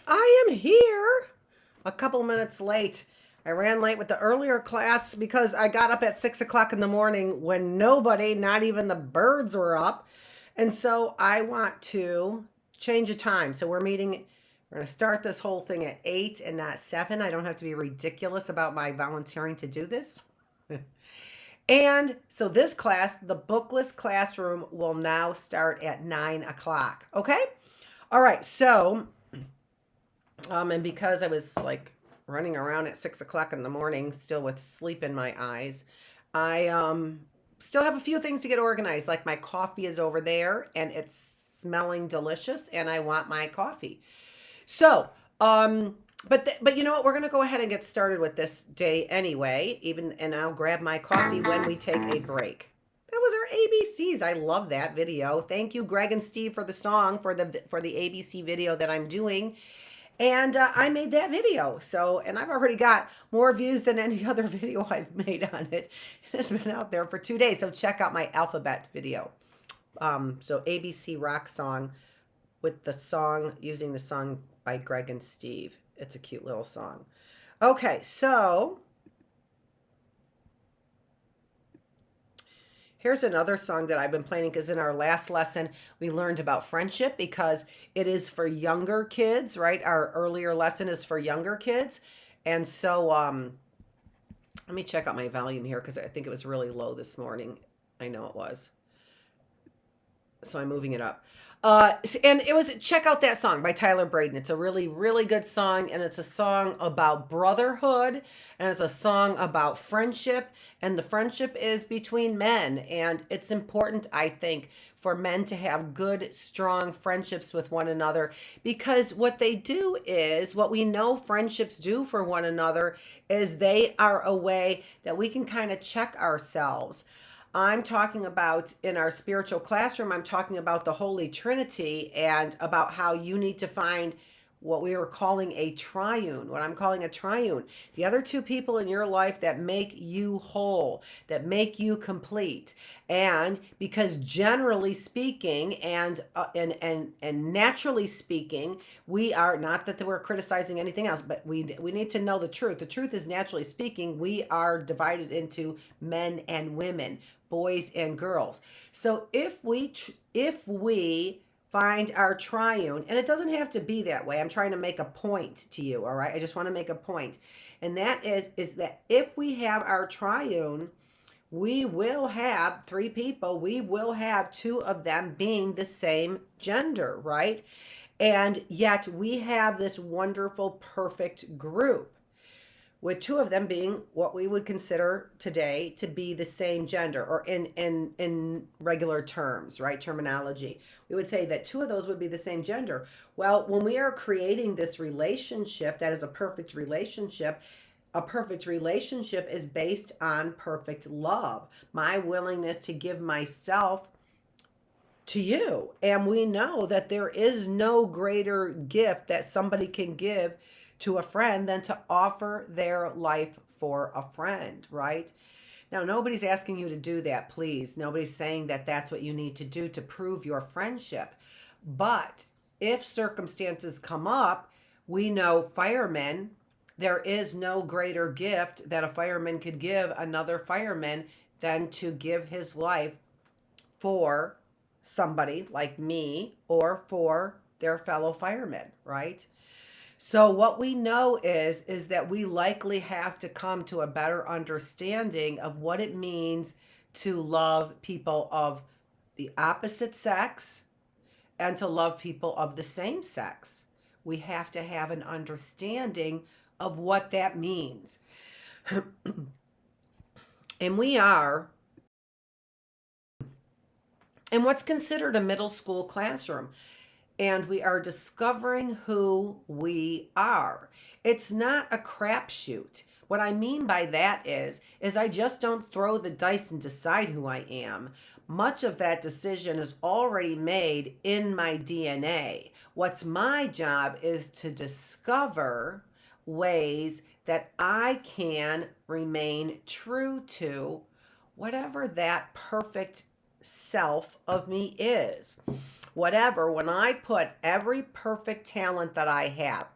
I am here a couple minutes late. I ran late with the earlier class because I got up at 6 o'clock in the morning when nobody, not even the birds, were up. And so I want to change the time. So we're going to start this whole thing at 8 and not 7. I don't have to be ridiculous about my volunteering to do this. And so this class, the Bookless classroom, will now start at 9 o'clock. Okay? All right. So and because I was like running around at 6 o'clock in the morning, still with sleep in my eyes, I still have a few things to get organized. Like my coffee is over there and it's smelling delicious, and I want my coffee. So, but you know what? We're gonna go ahead and get started with this day anyway. And I'll grab my coffee when we take a break. That was our ABCs. I love that video. Thank you, Greg and Steve, for the song for the ABC video that I'm doing. And I made that video. So, and I've already got more views than any other video I've made on it. It's been out there for 2 days. So check out my alphabet video. So ABC rock song with the song, using the song by Greg and Steve. It's a cute little song. Okay, so here's another song that I've been playing because in our last lesson, we learned about friendship because it is for younger kids, right? Our earlier lesson is for younger kids. And so let me check out my volume here because I think it was really low this morning. I know it was. So I'm moving it up. And it was, check out that song by Tyler Braden. It's a really, really good song. And it's a song about brotherhood. And it's a song about friendship. And the friendship is between men. And it's important, I think, for men to have good, strong friendships with one another. Because what they do is, what we know friendships do for one another is they are a way that we can kind of check ourselves. I'm talking about in our spiritual classroom, I'm talking about the Holy Trinity and about how you need to find what we were calling a triune, what I'm calling a triune. The other two people in your life that make you whole, that make you complete. And because generally speaking and naturally speaking, we are, not that we're criticizing anything else, but we need to know the truth. The truth is, naturally speaking, we are divided into men and women, boys and girls. So if we find our triune, and it doesn't have to be that way. I'm trying to make a point to you, all right? I just want to make a point. And that is that if we have our triune, we will have three people. We will have two of them being the same gender, right? And yet we have this wonderful, perfect group, with two of them being what we would consider today to be the same gender, or in regular terms, right? Terminology. We would say that two of those would be the same gender. Well, when we are creating this relationship that is a perfect relationship is based on perfect love. My willingness to give myself to you. And we know that there is no greater gift that somebody can give to a friend than to offer their life for a friend, right? Now, nobody's asking you to do that, please. Nobody's saying that that's what you need to do to prove your friendship. But if circumstances come up, we know firemen, there is no greater gift that a fireman could give another fireman than to give his life for somebody like me or for their fellow firemen, right? So what we know is that we likely have to come to a better understanding of what it means to love people of the opposite sex and to love people of the same sex. We have to have an understanding of what that means. And we are in what's considered a middle school classroom, and we are discovering who we are. It's not a crapshoot. What I mean by that is I just don't throw the dice and decide who I am. Much of that decision is already made in my DNA. What's my job is to discover ways that I can remain true to whatever that perfect self of me is. whatever, when I put every perfect talent that I have,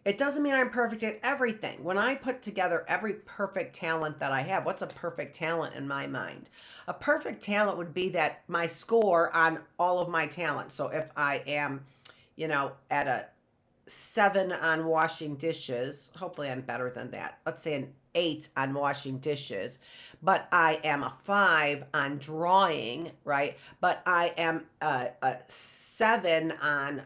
it doesn't mean I'm perfect at everything. When I put together every perfect talent that I have, what's a perfect talent in my mind? A perfect talent would be that my score on all of my talents. So if I am, at a 7 on washing dishes, hopefully I'm better than that. Let's say an 8 on washing dishes, but I am a 5 on drawing, right? But I am a 7 on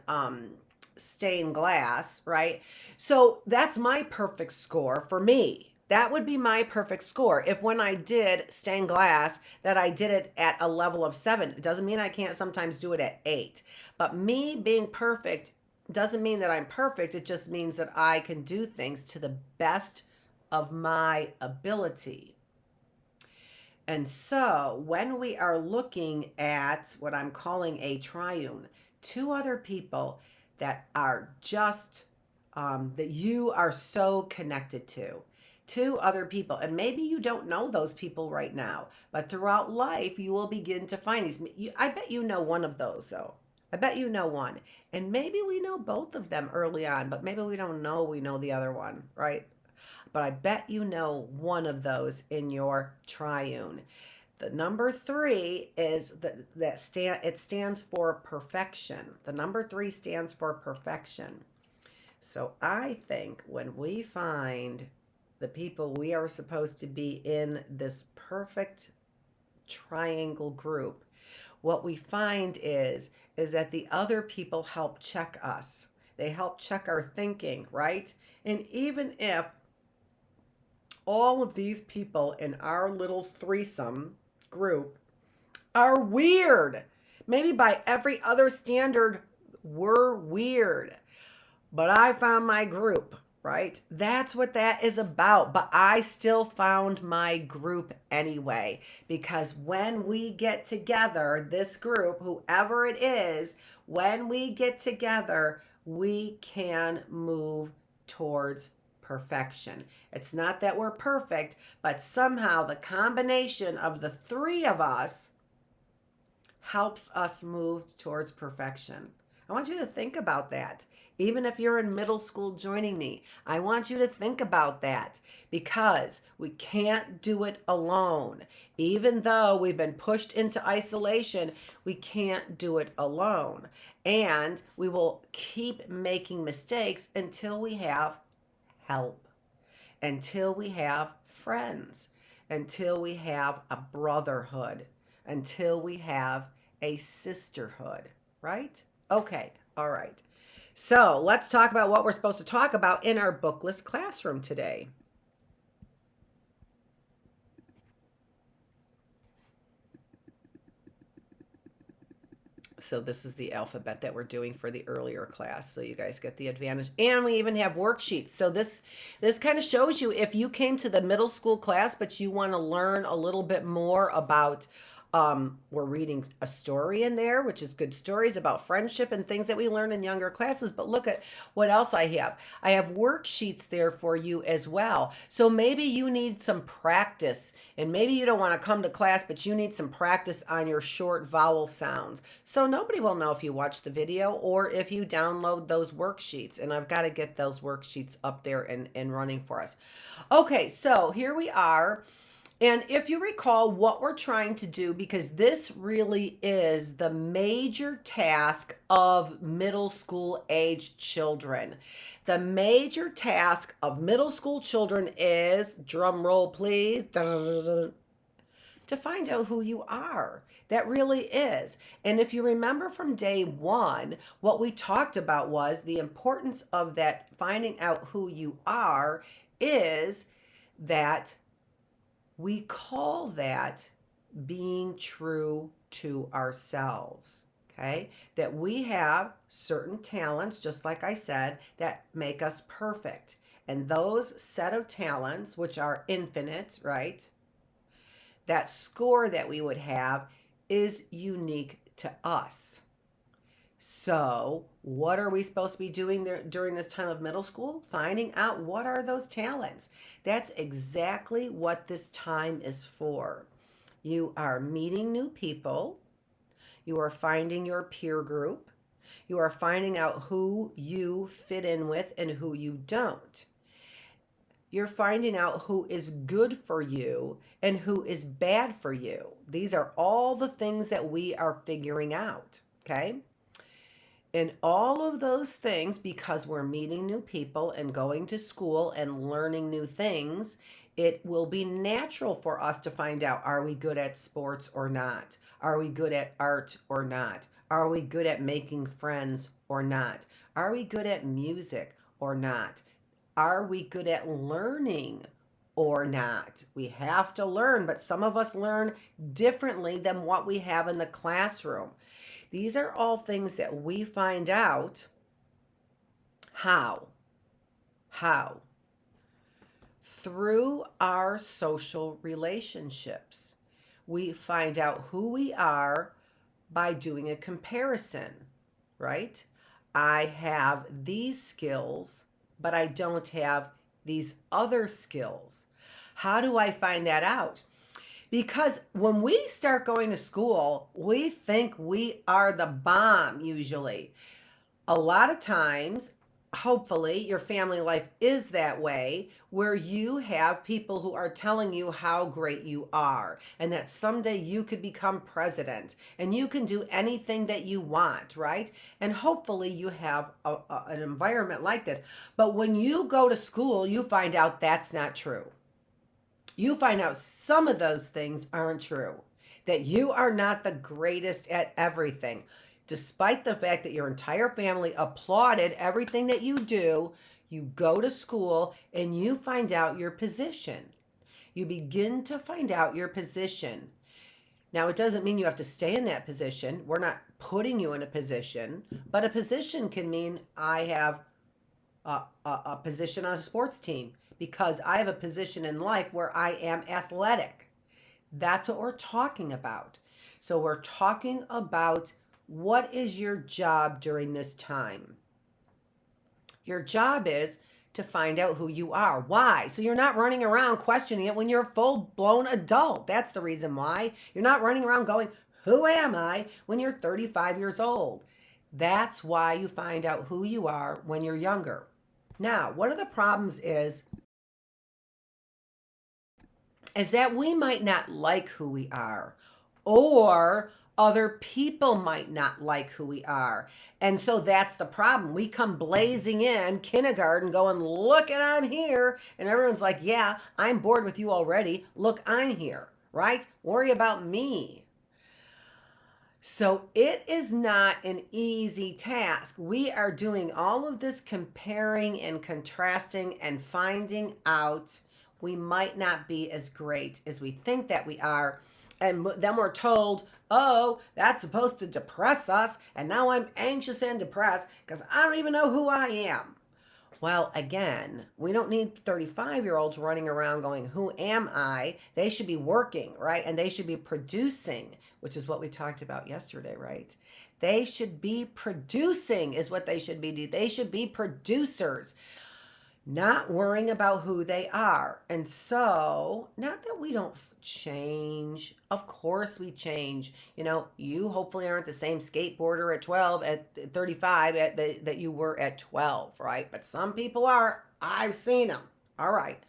stained glass, right? So that's my perfect score for me. That would be my perfect score. If when I did stained glass that I did it at a level of 7, it doesn't mean I can't sometimes do it at 8. But me being perfect doesn't mean that I'm perfect. It just means that I can do things to the best of my ability. And so when we are looking at what I'm calling a triune, two other people that are just, that you are so connected to, two other people. And maybe you don't know those people right now, but throughout life, you will begin to find these. I bet you know one of those, though. I bet you know one. And maybe we know both of them early on, but maybe we don't know we know the other one, right? But I bet you know one of those in your triune. The number 3 is it stands for perfection. The number 3 stands for perfection. So I think when we find the people we are supposed to be in this perfect triangle group, what we find is that the other people help check us. They help check our thinking, right? And even if all of these people in our little threesome group are weird, maybe by every other standard, we're weird, but I found my group, right? That's what that is about. But I still found my group anyway, because when we get together, this group, whoever it is, when we get together, we can move towards perfection. It's not that we're perfect, but somehow the combination of the 3 of us helps us move towards perfection. I want you to think about that. Even if you're in middle school joining me, I want you to think about that, because we can't do it alone. Even though we've been pushed into isolation, we can't do it alone. And we will keep making mistakes until we have help, until we have friends, until we have a brotherhood, until we have a sisterhood, right? Okay, all right. So let's talk about what we're supposed to talk about in our Bookless classroom today. So this is the alphabet that we're doing for the earlier class, so you guys get the advantage. And we even have worksheets. So this kind of shows you, if you came to the middle school class but you want to learn a little bit more about, we're reading a story in there, which is good stories about friendship and things that we learn in younger classes. But look at what else I have. I have worksheets there for you as well. So maybe you need some practice, and maybe you don't want to come to class, but you need some practice on your short vowel sounds. So nobody will know if you watch the video or if you download those worksheets. And I've got to get those worksheets up there and running for us. Okay, so here we are. And if you recall what we're trying to do, because this really is the major task of middle school age children. The major task of middle school children is, drum roll please, to find out who you are. That really is. And if you remember from day 1, what we talked about was the importance of that finding out who you are is that we call that being true to ourselves, okay? That we have certain talents, just like I said, that make us perfect. And those set of talents, which are infinite, right? That score that we would have is unique to us. So what are we supposed to be doing there during this time of middle school? Finding out what are those talents. That's exactly what this time is for. You are meeting new people. You are finding your peer group. You are finding out who you fit in with and who you don't. You're finding out who is good for you and who is bad for you. These are all the things that we are figuring out, okay? And all of those things, because we're meeting new people and going to school and learning new things, it will be natural for us to find out, are we good at sports or not? Are we good at art or not? Are we good at making friends or not? Are we good at music or not? Are we good at learning or not? We have to learn, but some of us learn differently than what we have in the classroom. These are all things that we find out how through our social relationships. We find out who we are by doing a comparison, right? I have these skills, but I don't have these other skills. How do I find that out? Because when we start going to school, we think we are the bomb usually. A lot of times, hopefully, your family life is that way, where you have people who are telling you how great you are and that someday you could become president and you can do anything that you want, right? And hopefully you have an environment like this. But when you go to school, you find out that's not true. You find out some of those things aren't true, that you are not the greatest at everything. Despite the fact that your entire family applauded everything that you do, you go to school and you find out your position. You begin to find out your position. Now, it doesn't mean you have to stay in that position. We're not putting you in a position, but a position can mean I have a position on a sports team because I have a position in life where I am athletic. That's what we're talking about. So we're talking about what is your job during this time. Your job is to find out who you are. Why? So you're not running around questioning it when you're a full-blown adult. That's the reason why. You're not running around going, who am I, when you're 35 years old. That's why you find out who you are when you're younger. Now, one of the problems is that we might not like who we are, or other people might not like who we are. And so that's the problem. We come blazing in kindergarten going, look, and I'm here. And everyone's like, yeah, I'm bored with you already. Look, I'm here, right? Worry about me. So it is not an easy task. We are doing all of this comparing and contrasting and finding out we might not be as great as we think that we are. And then we're told, oh, that's supposed to depress us. And now I'm anxious and depressed because I don't even know who I am. Well, again, we don't need 35-year-olds running around going, who am I? They should be working, right? And they should be producing, which is what we talked about yesterday, right? They should be producing is what they should be. They should be producers, not worrying about who they are. And so, not that we don't change. Of course we change. You know, you hopefully aren't the same skateboarder at 12, at 35 that you were at 12, right? But some people are. I've seen them. All right.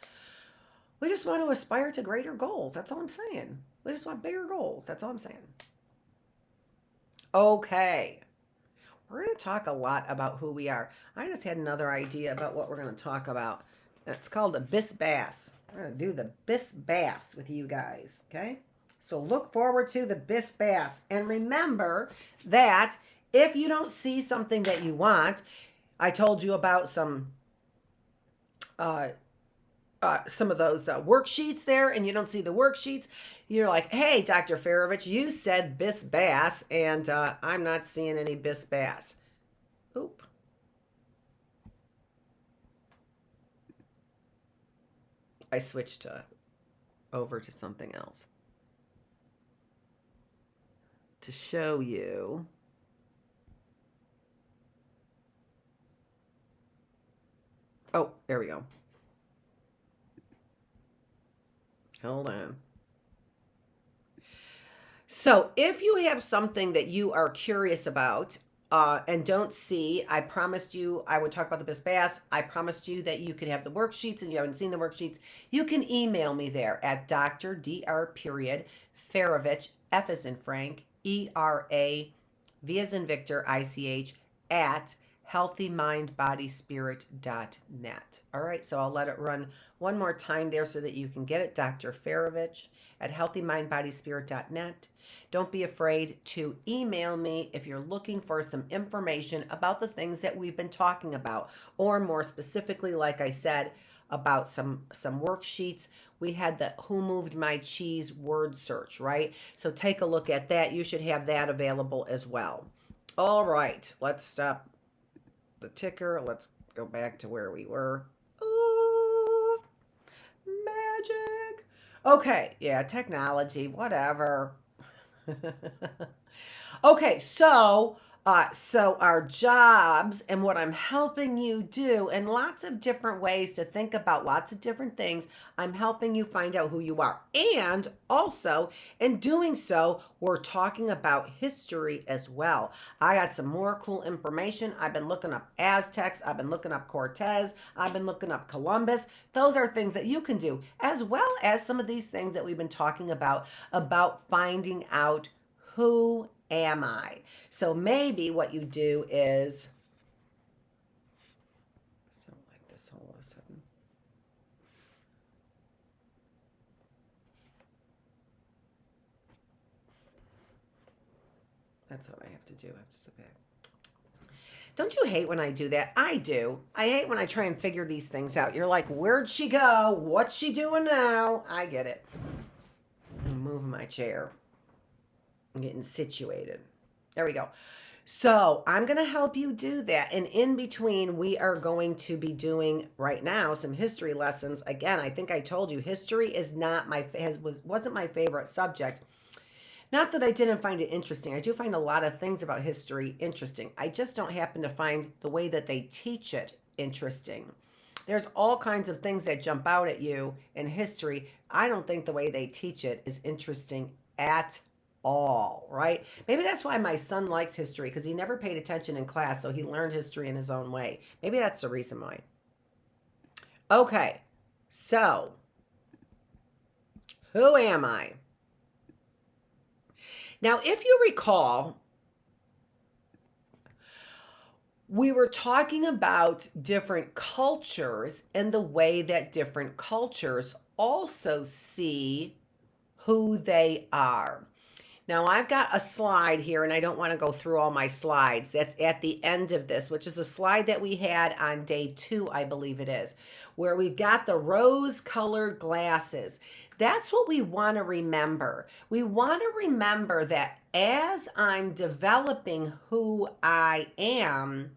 We just want to aspire to greater goals. That's all I'm saying. We just want bigger goals. That's all I'm saying. Okay. We're going to talk a lot about who we are. I just had another idea about what we're going to talk about. It's called the Bis Bass. We're going to do the Bis Bass with you guys, okay? So look forward to the Bis Bass. And remember that if you don't see something that you want, I told you about some of those worksheets there, and you don't see the worksheets, you're like, hey, Dr. Feravich, you said Bis Bass, and I'm not seeing any Bis Bass. Oop. I switched over to something else to show you. Oh, there we go. Hold on. So if you have something that you are curious about and don't see, I promised you I would talk about the Bis Bass. I promised you that you could have the worksheets, and you haven't seen the worksheets. You can email me there at Dr. F as in Frank, ERA, V as in Victor, ICH, at healthymindbodyspirit.net. All right, so I'll let it run one more time there so that you can get it. Dr. Feravich at healthymindbodyspirit.net. Don't be afraid to email me if you're looking for some information about the things that we've been talking about, or more specifically, like I said, about some worksheets. We had the Who Moved My Cheese word search, right? So take a look at that. You should have that available as well. All right, let's stop the ticker. Let's go back to where we were. Oh, magic. Okay, yeah, technology, whatever. Okay, so our jobs and what I'm helping you do, and lots of different ways to think about lots of different things. I'm helping you find out who you are. And also, in doing so, we're talking about history as well. I got some more cool information. I've been looking up Aztecs. I've been looking up Cortez. I've been looking up Columbus. Those are things that you can do, as well as some of these things that we've been talking about finding out who am I? So maybe what you do is, I don't like this all of a sudden. That's what I have to do. I have to sit back. Don't you hate when I do that? I do. I hate when I try and figure these things out. You're like, where'd she go? What's she doing now? I get it. I'm moving my chair. I'm getting situated. There we go. So I'm going to help you do that. And in between, we are going to be doing right now some history lessons. Again, I think I told you history is not wasn't my favorite subject. Not that I didn't find it interesting. I do find a lot of things about history interesting. I just don't happen to find the way that they teach it interesting. There's all kinds of things that jump out at you in history. I don't think the way they teach it is interesting at all, right? Maybe that's why my son likes history, because he never paid attention in class, so he learned history in his own way. Maybe that's the reason why. Okay, so who am I? Now, if you recall, we were talking about different cultures and the way that different cultures also see who they are. Now, I've got a slide here, and I don't want to go through all my slides. That's at the end of this, which is a slide that we had on day 2, I believe it is, where we got the rose-colored glasses. That's what we want to remember. We want to remember that as I'm developing who I am,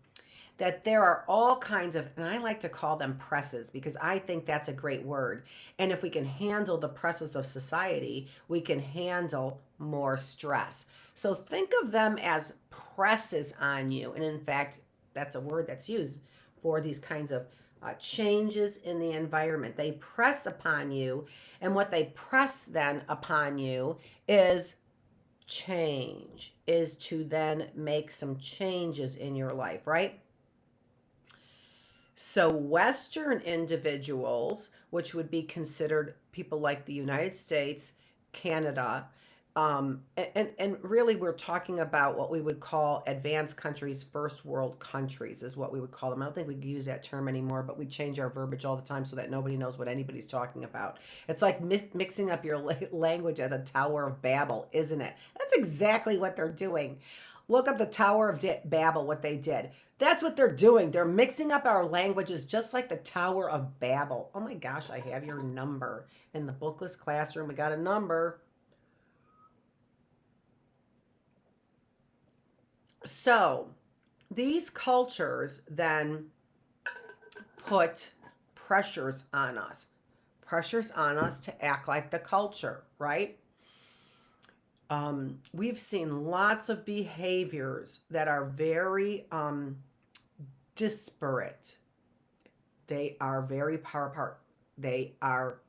that there are all kinds of, and I like to call them presses, because I think that's a great word. And if we can handle the presses of society, we can handle more stress. So think of them as presses on you. And in fact, that's a word that's used for these kinds of changes in the environment. They press upon you, and what they press then upon you is change, is to then make some changes in your life, right? So Western individuals, which would be considered people like the United States, Canada, and really we're talking about what we would call advanced countries, first world countries is what we would call them. I don't think we use that term anymore, but we change our verbiage all the time so that nobody knows what anybody's talking about. It's like mixing up your language at the Tower of Babel, isn't it? That's exactly what they're doing. Look up the Tower of Babel, what they did. That's what they're doing. They're mixing up our languages just like the Tower of Babel. Oh my gosh, I have your number in the Bookless classroom. We got a number. So these cultures then put pressures on us to act like the culture, right? We've seen lots of behaviors that are very disparate. They are very far apart. They are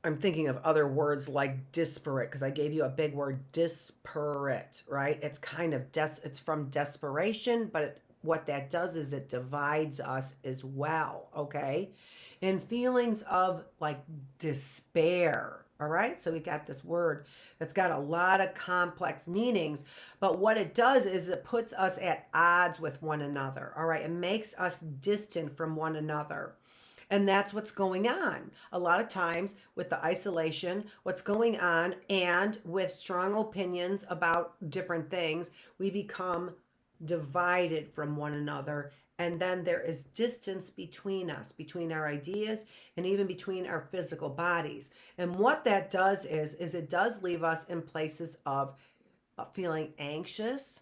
I'm thinking of other words like disparate, because I gave you a big word, disparate, right? It's kind of it's from desperation, but what that does is it divides us as well, okay? In feelings of like despair, all right? So we got this word that's got a lot of complex meanings, but what it does is it puts us at odds with one another, all right? It makes us distant from one another. And that's what's going on. A lot of times with the isolation, what's going on, and with strong opinions about different things, we become divided from one another. And then there is distance between us, between our ideas, and even between our physical bodies. And what that does is it does leave us in places of feeling anxious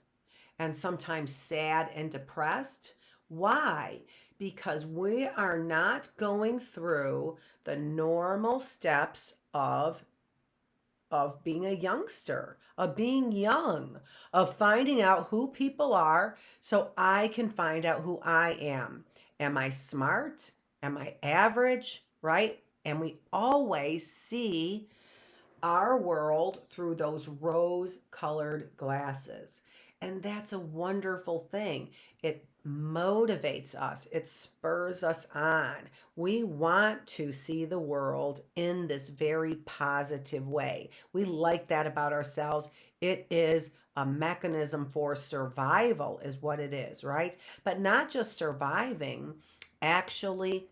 and sometimes sad and depressed. Why? Because we are not going through the normal steps of being a youngster, of being young, of finding out who people are so I can find out who I am. Am I smart? Am I average? Right? And we always see our world through those rose colored glasses. And that's a wonderful thing. It motivates us, it spurs us on. We want to see the world in this very positive way. We like that about ourselves. It is a mechanism for survival, is what it is, right? But not just surviving, actually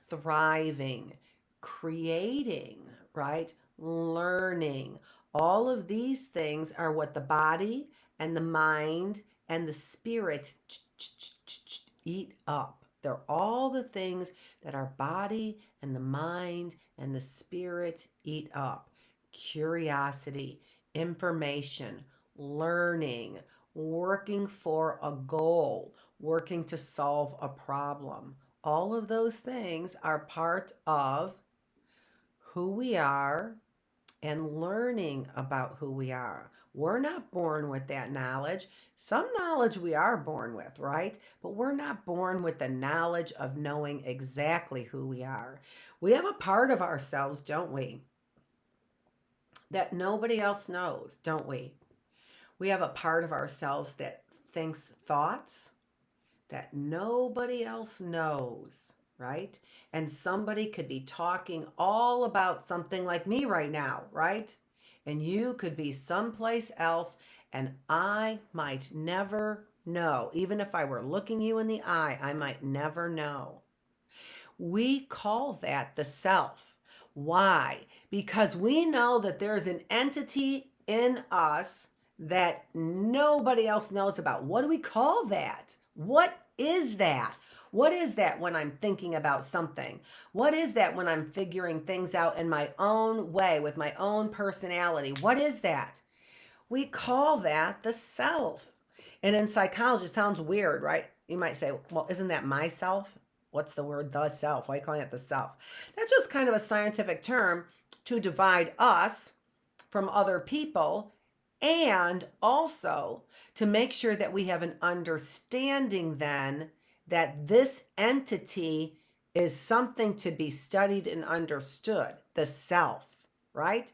thriving, creating, right? Learning. All of these things are what the body and the mind and the spirit eat up. They're all the things that our body and the mind and the spirit eat up. Curiosity, information, learning, working for a goal, working to solve a problem. All of those things are part of who we are and learning about who we are. We're not born with that knowledge. Some knowledge we are born with, right? But we're not born with the knowledge of knowing exactly who we are. We have a part of ourselves, don't we, that nobody else knows, don't we? We have a part of ourselves that thinks thoughts that nobody else knows, right? And somebody could be talking all about something like me right now, right? And you could be someplace else, and I might never know. Even if I were looking you in the eye, I might never know. We call that the self. Why? Because we know that there's an entity in us that nobody else knows about. What do we call that? What is that? What is that when I'm thinking about something? What is that when I'm figuring things out in my own way with my own personality? What is that? We call that the self. And in psychology, it sounds weird, right? You might say, well, isn't that myself? What's the word, the self? Why are you calling it the self? That's just kind of a scientific term to divide us from other people, and also to make sure that we have an understanding then that this entity is something to be studied and understood, the self, right?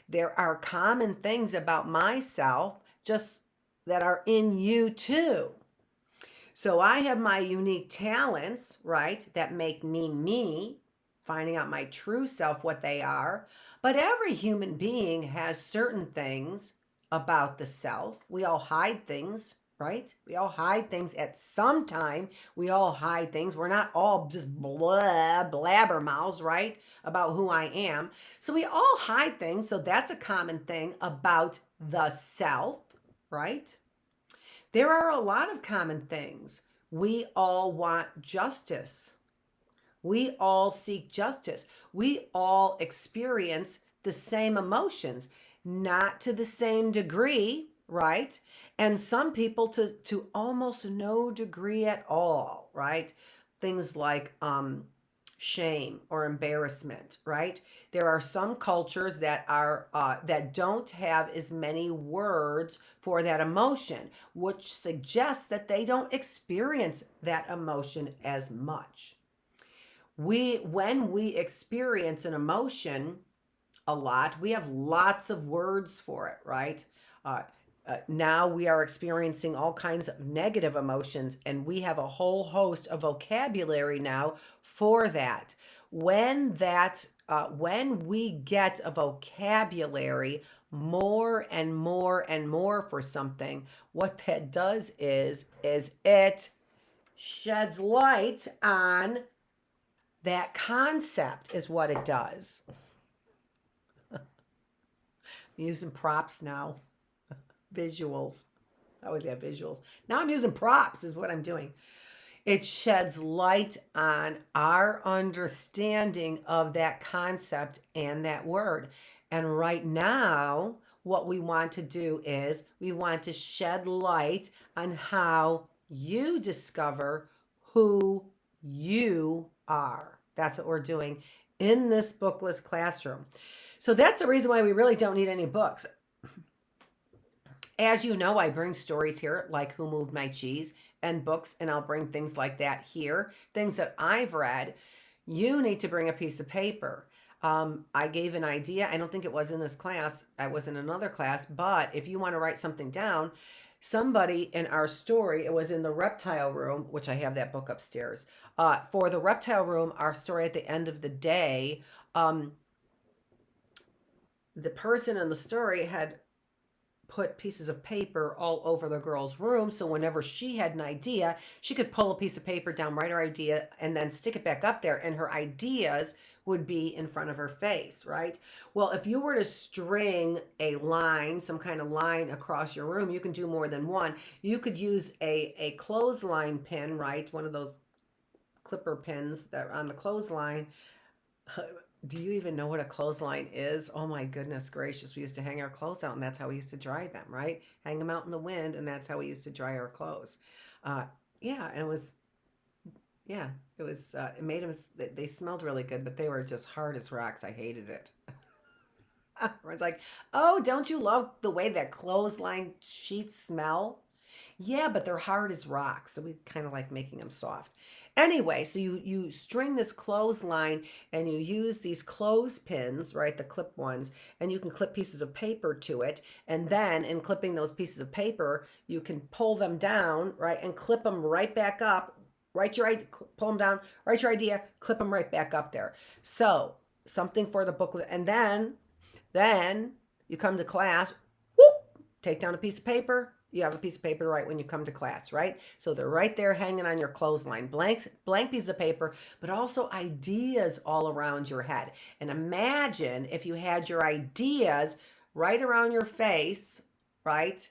There are common things about myself just that are in you too. So I have my unique talents, right, that make me me, finding out my true self, what they are. But every human being has certain things about the self. We all hide things, right? We all hide things at some time. We all hide things. We're not all just blah, blabbermouths, right, about who I am. So we all hide things. So that's a common thing about the self, right? There are a lot of common things. We all want justice. We all seek justice. We all experience the same emotions, not to the same degree, right? And some people to almost no degree at all, right? Things like shame or embarrassment, right? There are some cultures that are that don't have as many words for that emotion, which suggests that they don't experience that emotion as much. When we experience an emotion, a lot. We have lots of words for it, right? Uh, now we are experiencing all kinds of negative emotions, and we have a whole host of vocabulary now for that. When we get a vocabulary more and more and more for something, what that does is it sheds light on that concept, is what it does. I'm using props now, visuals. I always have visuals. Now I'm using props, is what I'm doing. It sheds light on our understanding of that concept and that word. And right now, what we want to do is we want to shed light on how you discover who you are. That's what we're doing in this bookless classroom. So that's the reason why we really don't need any books. As you know, I bring stories here like Who Moved My Cheese and books, and I'll bring things like that here, things that I've read. You need to bring a piece of paper. I gave an idea. I don't think it was in this class. I was in another class, but if you want to write something down, somebody in our story, it was in the Reptile Room, which I have that book upstairs. For the Reptile Room, our story at the end of the day, the person in the story had put pieces of paper all over the girl's room, so whenever she had an idea, she could pull a piece of paper down, write her idea, and then stick it back up there, and her ideas would be in front of her face, right? Well, if you were to string a line, some kind of line across your room, you can do more than one. You could use a clothesline pin, right? One of those clipper pins that are on the clothesline. Do you even know what a clothesline is? Oh my goodness gracious. We used to hang our clothes out, and that's how we used to dry them, right? Hang them out in the wind, and that's how we used to dry our clothes. Uh, yeah, and it made them, they smelled really good, but they were just hard as rocks. I hated it. It's like, oh, don't you love the way that clothesline sheets smell? Yeah, but they're hard as rocks, so we kind of like making them soft. Anyway, so you string this clothesline and you use these clothespins, right, the clip ones, and you can clip pieces of paper to it. And then in clipping those pieces of paper, you can pull them down, right, and clip them right back up. Write your idea, pull them down, write your idea, clip them right back up there. So something for the booklet, and then you come to class, whoop, take down a piece of paper. You have a piece of paper to write when you come to class, right? So they're right there hanging on your clothesline. Blank piece of paper, but also ideas all around your head. And imagine if you had your ideas right around your face, right?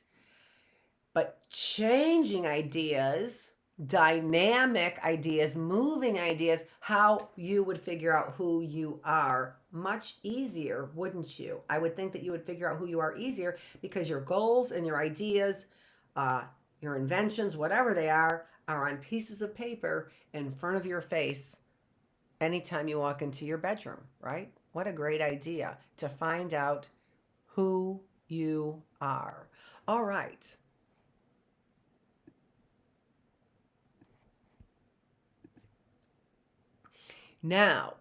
But changing ideas, dynamic ideas, moving ideas, how you would figure out who you are much easier, wouldn't you? I would think that you would figure out who you are easier because your goals and your ideas, uh, your inventions, whatever they are on pieces of paper in front of your face anytime you walk into your bedroom, right? What a great idea to find out who you are. All right. Now,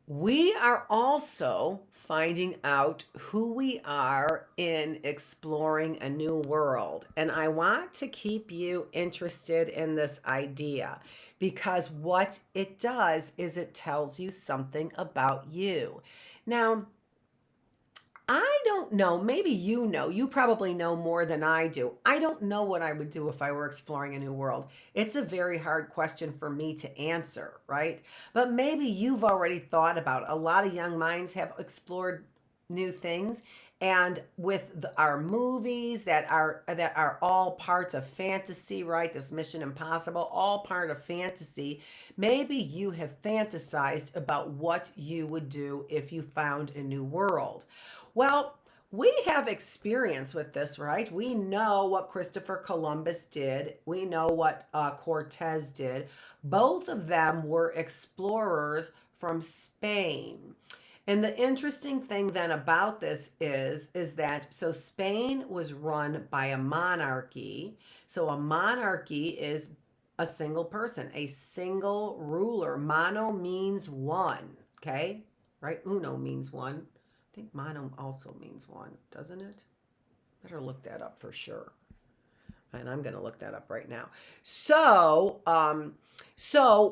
we are also finding out who we are in exploring a new world. And I want to keep you interested in this idea because what it does is it tells you something about you. Now, I don't know. Maybe you know. You probably know more than I do. I don't know what I would do if I were exploring a new world. It's a very hard question for me to answer, right? But maybe you've already thought about it. A lot of young minds have explored new things, and with our movies that are all parts of fantasy, right? This Mission Impossible, all part of fantasy. Maybe you have fantasized about what you would do if you found a new world. Well, we have experience with this, right? We know what Christopher Columbus did. We know what Cortez did. Both of them were explorers from Spain. And the interesting thing then about this is that so Spain was run by a monarchy. So a monarchy is a single person, a single ruler. Mono means one, okay? right? Uno means one. I think mono also means one, doesn't it? Better look that up for sure. And I'm going to look that up right now. So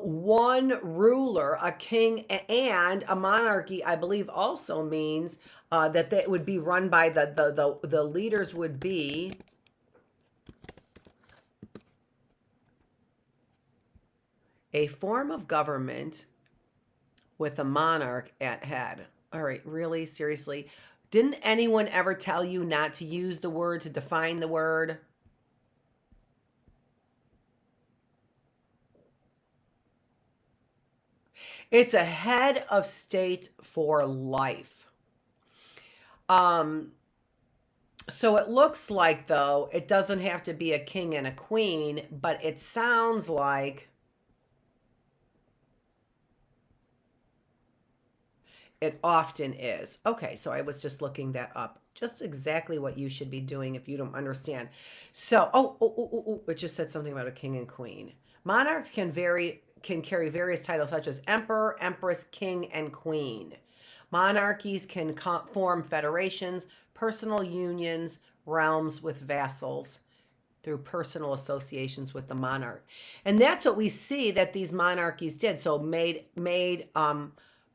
one ruler, a king, and a monarchy, I believe, also means that they would be run by the leaders would be a form of government with a monarch at head. All right, really, seriously, didn't anyone ever tell you not to use the word to define the word? It's a head of state for life. Um, so it looks like, though, it doesn't have to be a king and a queen, but it sounds like it often is. Okay, so I was just looking that up. Just exactly what you should be doing if you don't understand. So, it just said something about a king and queen. Monarchs can carry various titles such as emperor, empress, king, and queen. Monarchies can form federations, personal unions, realms with vassals through personal associations with the monarch. And that's what we see that these monarchies did. So made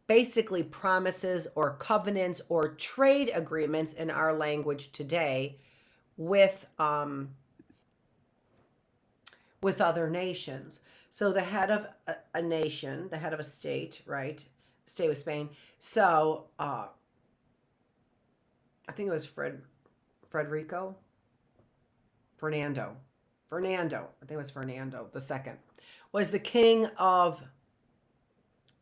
basically promises or covenants or trade agreements in our language today with other nations. So the head of a nation, the head of a state, right? State with Spain. So I think it was Fernando. I think it was Fernando the second, was the king of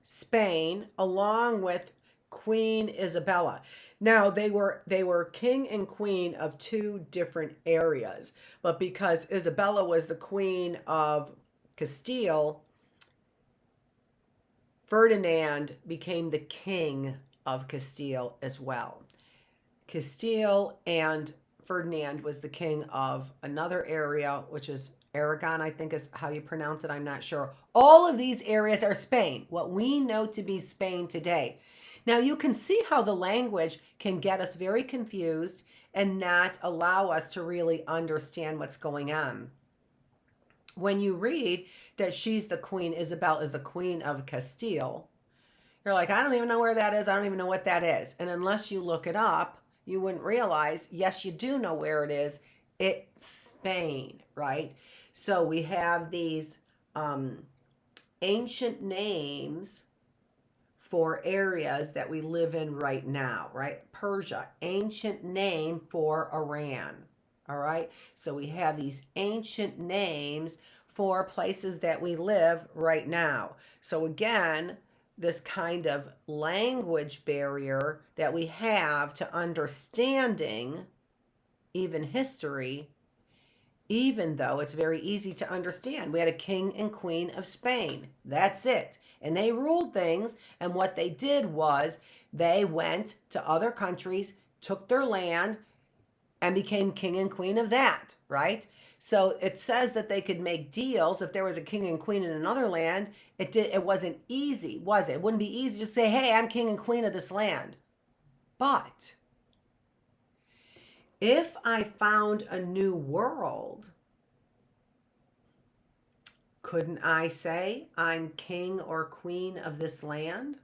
Spain, along with Queen Isabella. Now they were king and queen of two different areas, but because Isabella was the queen of Castile, Ferdinand became the king of Castile as well. Castile and Ferdinand was the king of another area, which is Aragon, I think is how you pronounce it. I'm not sure. All of these areas are Spain, what we know to be Spain today. Now you can see how the language can get us very confused and not allow us to really understand what's going on. When you read that she's the queen, Isabel is the queen of Castile, you're like, I don't even know where that is. I don't even know what that is. And unless you look it up, you wouldn't realize, yes, you do know where it is. It's Spain, right? So we have these ancient names for areas that we live in right now, right? Persia, ancient name for Iran, all right? So we have these ancient names for places that we live right now. So again, this kind of language barrier that we have to understanding even history, even though it's very easy to understand. We had a king and queen of Spain. That's it. And they ruled things. And what they did was they went to other countries, took their land, and became king and queen of that, right? So it says that they could make deals if there was a king and queen in another land. It wasn't easy, was it? It wouldn't be easy to say, hey, I'm king and queen of this land. But if I found a new world, couldn't I say I'm king or queen of this land?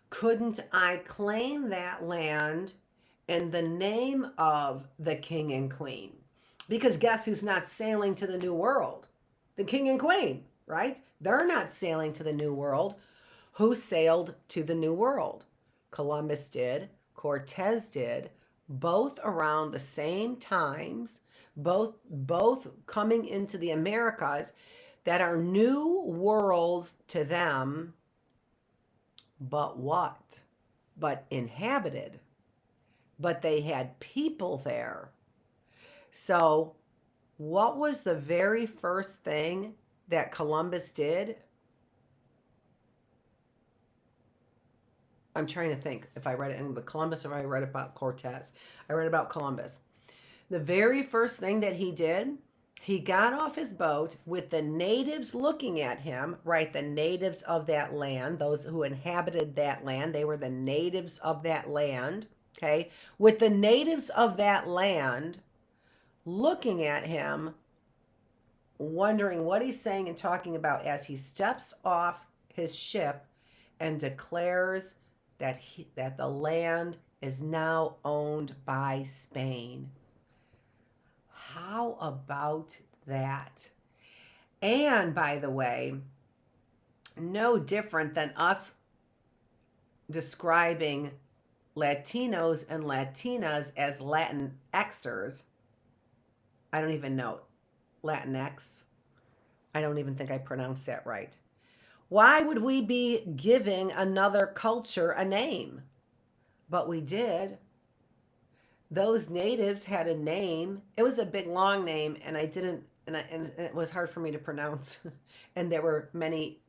Couldn't I claim that land in the name of the king and queen? Because guess who's not sailing to the new world? The king and queen, right? They're not sailing to the new world. Who sailed to the new world? Columbus did, Cortez did, both around the same times, both coming into the Americas that are new worlds to them, but what? But inhabited. But they had people there. So, what was the very first thing that Columbus did? I'm trying to think if I read it in the Columbus or I read about Cortez. I read about Columbus. The very first thing that he did He got off his boat with the natives looking at him, right? The natives of that land, those who inhabited that land, they were the natives of that land, okay? With the natives of that land looking at him, wondering what he's saying and talking about as he steps off his ship and declares that the land is now owned by Spain. How about that? And by the way, no different than us describing Latinos and Latinas as Latinxers. I don't even know. Latinx. I don't even think I pronounced that right. Why would we be giving another culture a name? But we did. Those natives had a name. It was a big long name, and I didn't, and it was hard for me to pronounce. And there were many,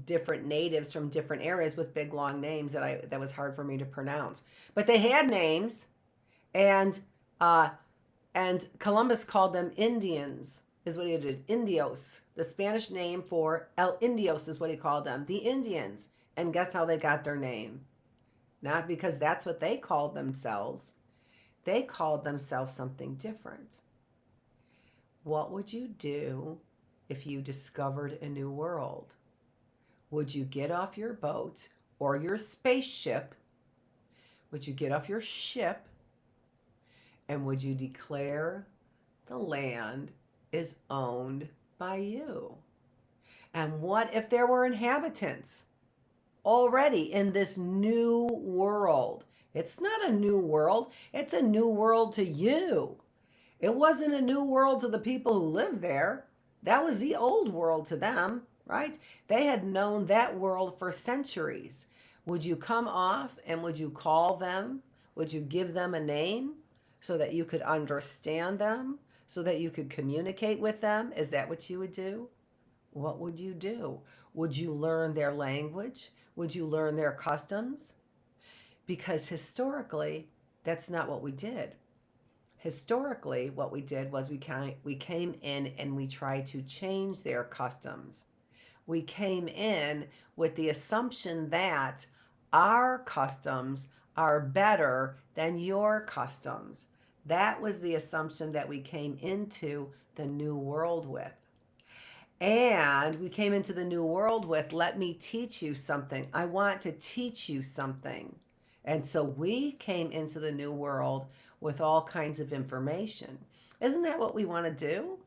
different natives from different areas with big long names that was hard for me to pronounce. But they had names, and Columbus called them Indians, is what he did. Indios. The Spanish name for El Indios is what he called them, the Indians. And guess how they got their name? Not because that's what they called themselves. They called themselves something different. What would you do if you discovered a new world? Would you get off your boat or your spaceship? Would you get off your ship? And would you declare the land is owned by you? And what if there were inhabitants already in this new world? It's not a new world. It's a new world to you. It wasn't a new world to the people who lived there. That was the old world to them, right? They had known that world for centuries. Would you come off and would you call them? Would you give them a name so that you could understand them, so that you could communicate with them? Is that what you would do? What would you do? Would you learn their language? Would you learn their customs? Because historically, that's not what we did. Historically, what we did was we came in and we tried to change their customs. We came in with the assumption that our customs are better than your customs. That was the assumption that we came into the new world with. And we came into the new world with, let me teach you something. I want to teach you something. And so we came into the new world with all kinds of information. Isn't that what we want to do?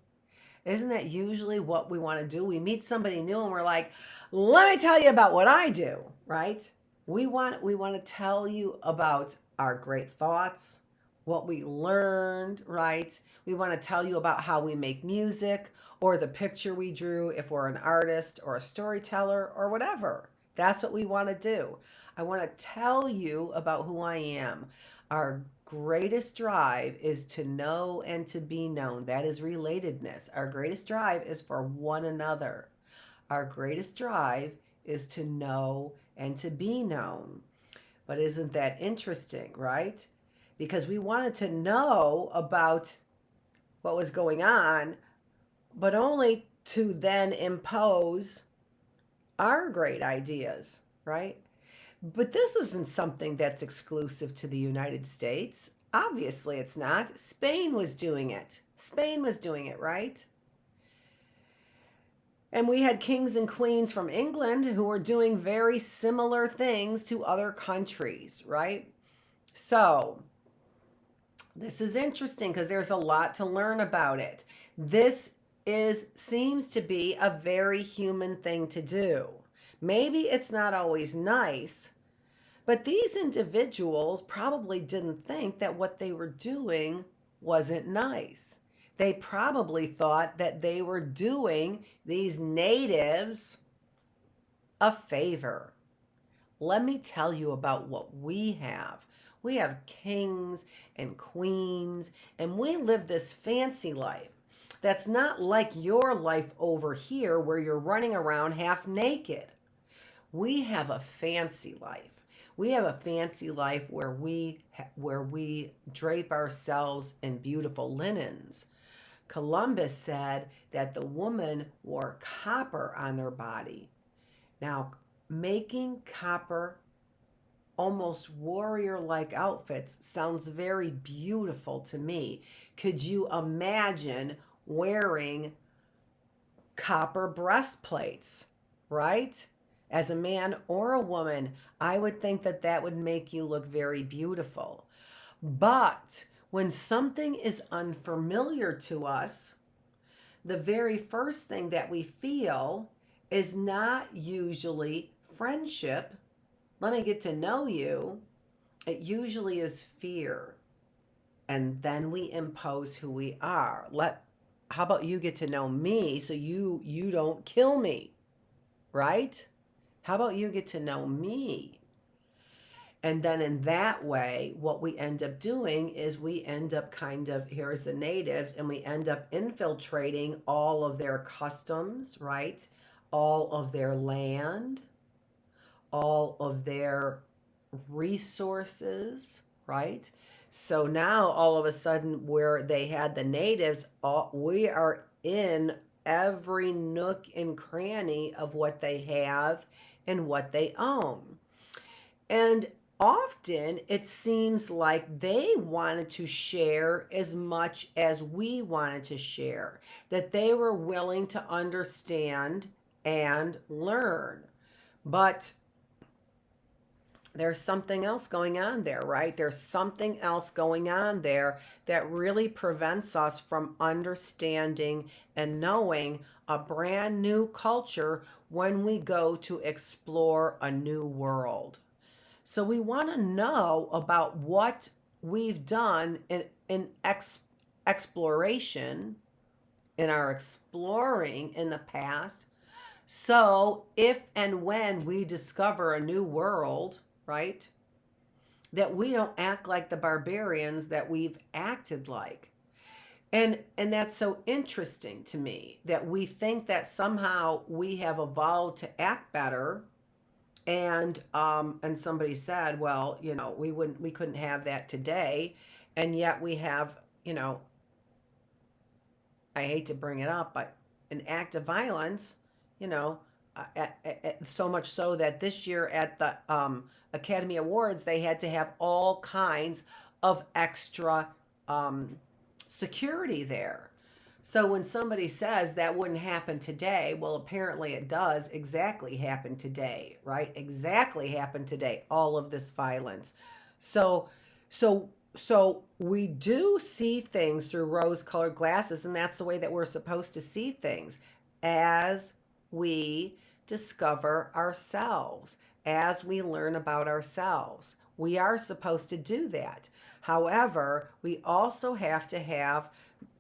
Isn't that usually what we want to do? We meet somebody new and we're like, let me tell you about what I do, right? We want to tell you about our great thoughts, what we learned, right? We want to tell you about how we make music or the picture we drew if we're an artist or a storyteller or whatever. That's what we want to do. I want to tell you about who I am. Our greatest drive is to know and to be known. That is relatedness. Our greatest drive is for one another. Our greatest drive is to know and to be known. But isn't that interesting, right? Because we wanted to know about what was going on, but only to then impose our great ideas, right? But this isn't something that's exclusive to the United States. Obviously, it's not. Spain was doing it. Spain was doing it, right? And we had kings and queens from England who were doing very similar things to other countries, right? So, this is interesting because there's a lot to learn about it. This seems to be a very human thing to do. Maybe it's not always nice, but these individuals probably didn't think that what they were doing wasn't nice. They probably thought that they were doing these natives a favor. Let me tell you about what we have. We have kings and queens, and we live this fancy life that's not like your life over here where you're running around half naked. We have a fancy life. We have a fancy life where we drape ourselves in beautiful linens, Columbus said that the woman wore copper on their body. Now, making copper almost warrior-like outfits sounds very beautiful to me. Could you imagine wearing copper breastplates, right? As a man or a woman, I would think that that would make you look very beautiful. But when something is unfamiliar to us, the very first thing that we feel is not usually friendship. Let me get to know you. It usually is fear. And then we impose who we are. How about you get to know me so you don't kill me, right? How about you get to know me? And then in that way, what we end up doing is we end up here's the natives, and we end up infiltrating all of their customs, right? All of their land, all of their resources, right? So now all of a sudden, where they had the natives, we are in every nook and cranny of what they have and what they own. And often it seems like they wanted to share as much as we wanted to share, that they were willing to understand and learn. But there's something else going on there, right? There's something else going on there that really prevents us from understanding and knowing a brand new culture when we go to explore a new world. So we want to know about what we've done in exploration, in our exploring in the past. So if and when we discover a new world, right, that we don't act like the barbarians that we've acted like. And that's so interesting to me, that we think that somehow we have evolved to act better. And somebody said, well, we couldn't have that today. And yet we have, I hate to bring it up, but an act of violence, so much so that this year at the Academy Awards, they had to have all kinds of extra security there. So when somebody says that wouldn't happen today, well, apparently it does exactly happen today, right? Exactly happen today, all of this violence. So we do see things through rose-colored glasses, and that's the way that we're supposed to see things as we discover ourselves, as we learn about ourselves. We are supposed to do that. However, we also have to have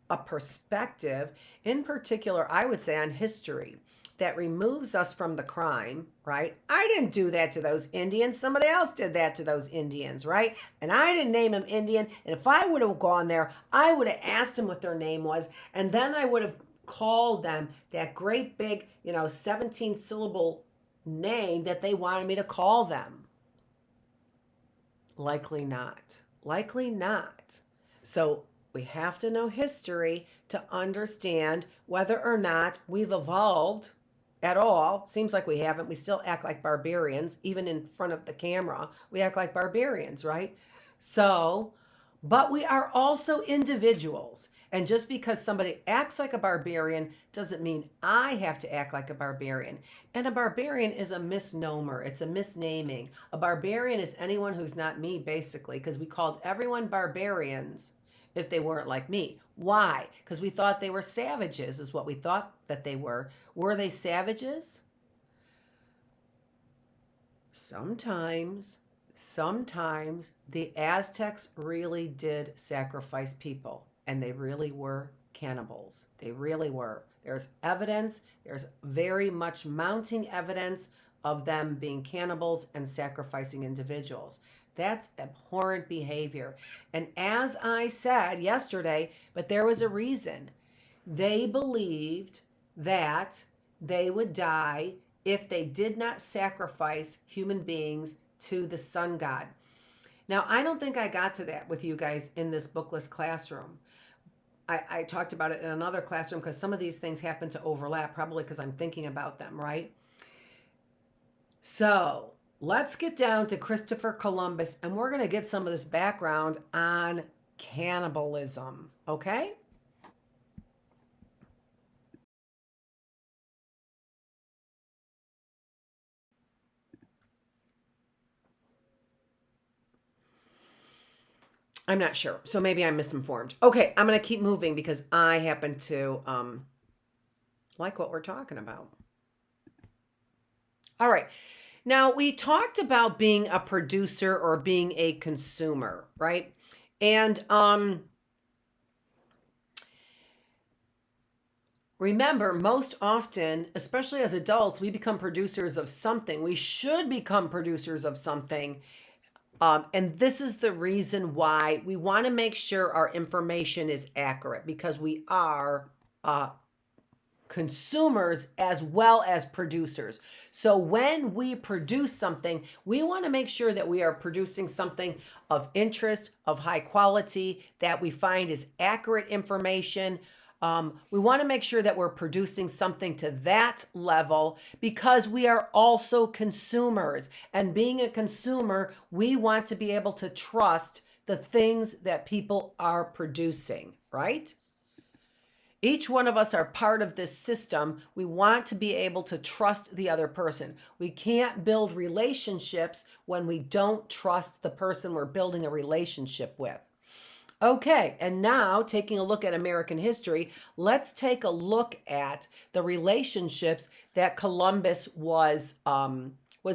a perspective, in particular, I would say, on history, that removes us from the crime, right? I didn't do that to those Indians. Somebody else did that to those Indians, right? And I didn't name them Indian. And if I would have gone there, I would have asked them what their name was. And then I would have called them that great big, 17 syllable name that they wanted me to call them. Likely not. Likely not. So we have to know history to understand whether or not we've evolved at all. Seems like we haven't. We still act like barbarians, even in front of the camera. We act like barbarians, right? So, but we are also individuals. And just because somebody acts like a barbarian doesn't mean I have to act like a barbarian. And a barbarian is a misnomer. It's a misnaming. A barbarian is anyone who's not me, basically, because we called everyone barbarians if they weren't like me. Why? Because we thought they were savages, is what we thought that they were. Were they savages? Sometimes the Aztecs really did sacrifice people, and they really were cannibals. They really were. There's evidence, there's very much mounting evidence of them being cannibals and sacrificing individuals. That's abhorrent behavior. And as I said yesterday, but there was a reason. They believed that they would die if they did not sacrifice human beings to the sun god. Now, I don't think I got to that with you guys in this bookless classroom. I talked about it in another classroom because some of these things happen to overlap, probably because I'm thinking about them, right? So let's get down to Christopher Columbus, and we're going to get some of this background on cannibalism, okay? I'm not sure. So maybe I'm misinformed. Okay, I'm going to keep moving because I happen to like what we're talking about. All right. Now, we talked about being a producer or being a consumer, right? And remember, most often, especially as adults, we become producers of something. We should become producers of something. And this is the reason why we want to make sure our information is accurate because we are consumers as well as producers. So when we produce something, we want to make sure that we are producing something of interest, of high quality, that we find is accurate information. We want to make sure that we're producing something to that level because we are also consumers. And being a consumer, we want to be able to trust the things that people are producing, right? Each one of us are part of this system. We want to be able to trust the other person. We can't build relationships when we don't trust the person we're building a relationship with. Okay, and now taking a look at American history, let's take a look at the relationships that Columbus was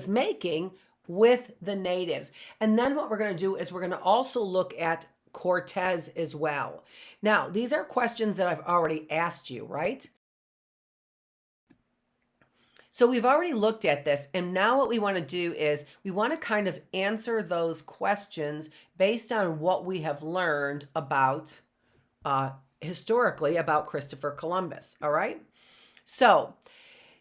making with the natives. And then what we're going to do is we're going to also look at Cortez as well. Now, these are questions that I've already asked you, right? So we've already looked at this, and now what we want to do is we want to kind of answer those questions based on what we have learned about historically about Christopher Columbus. All right. So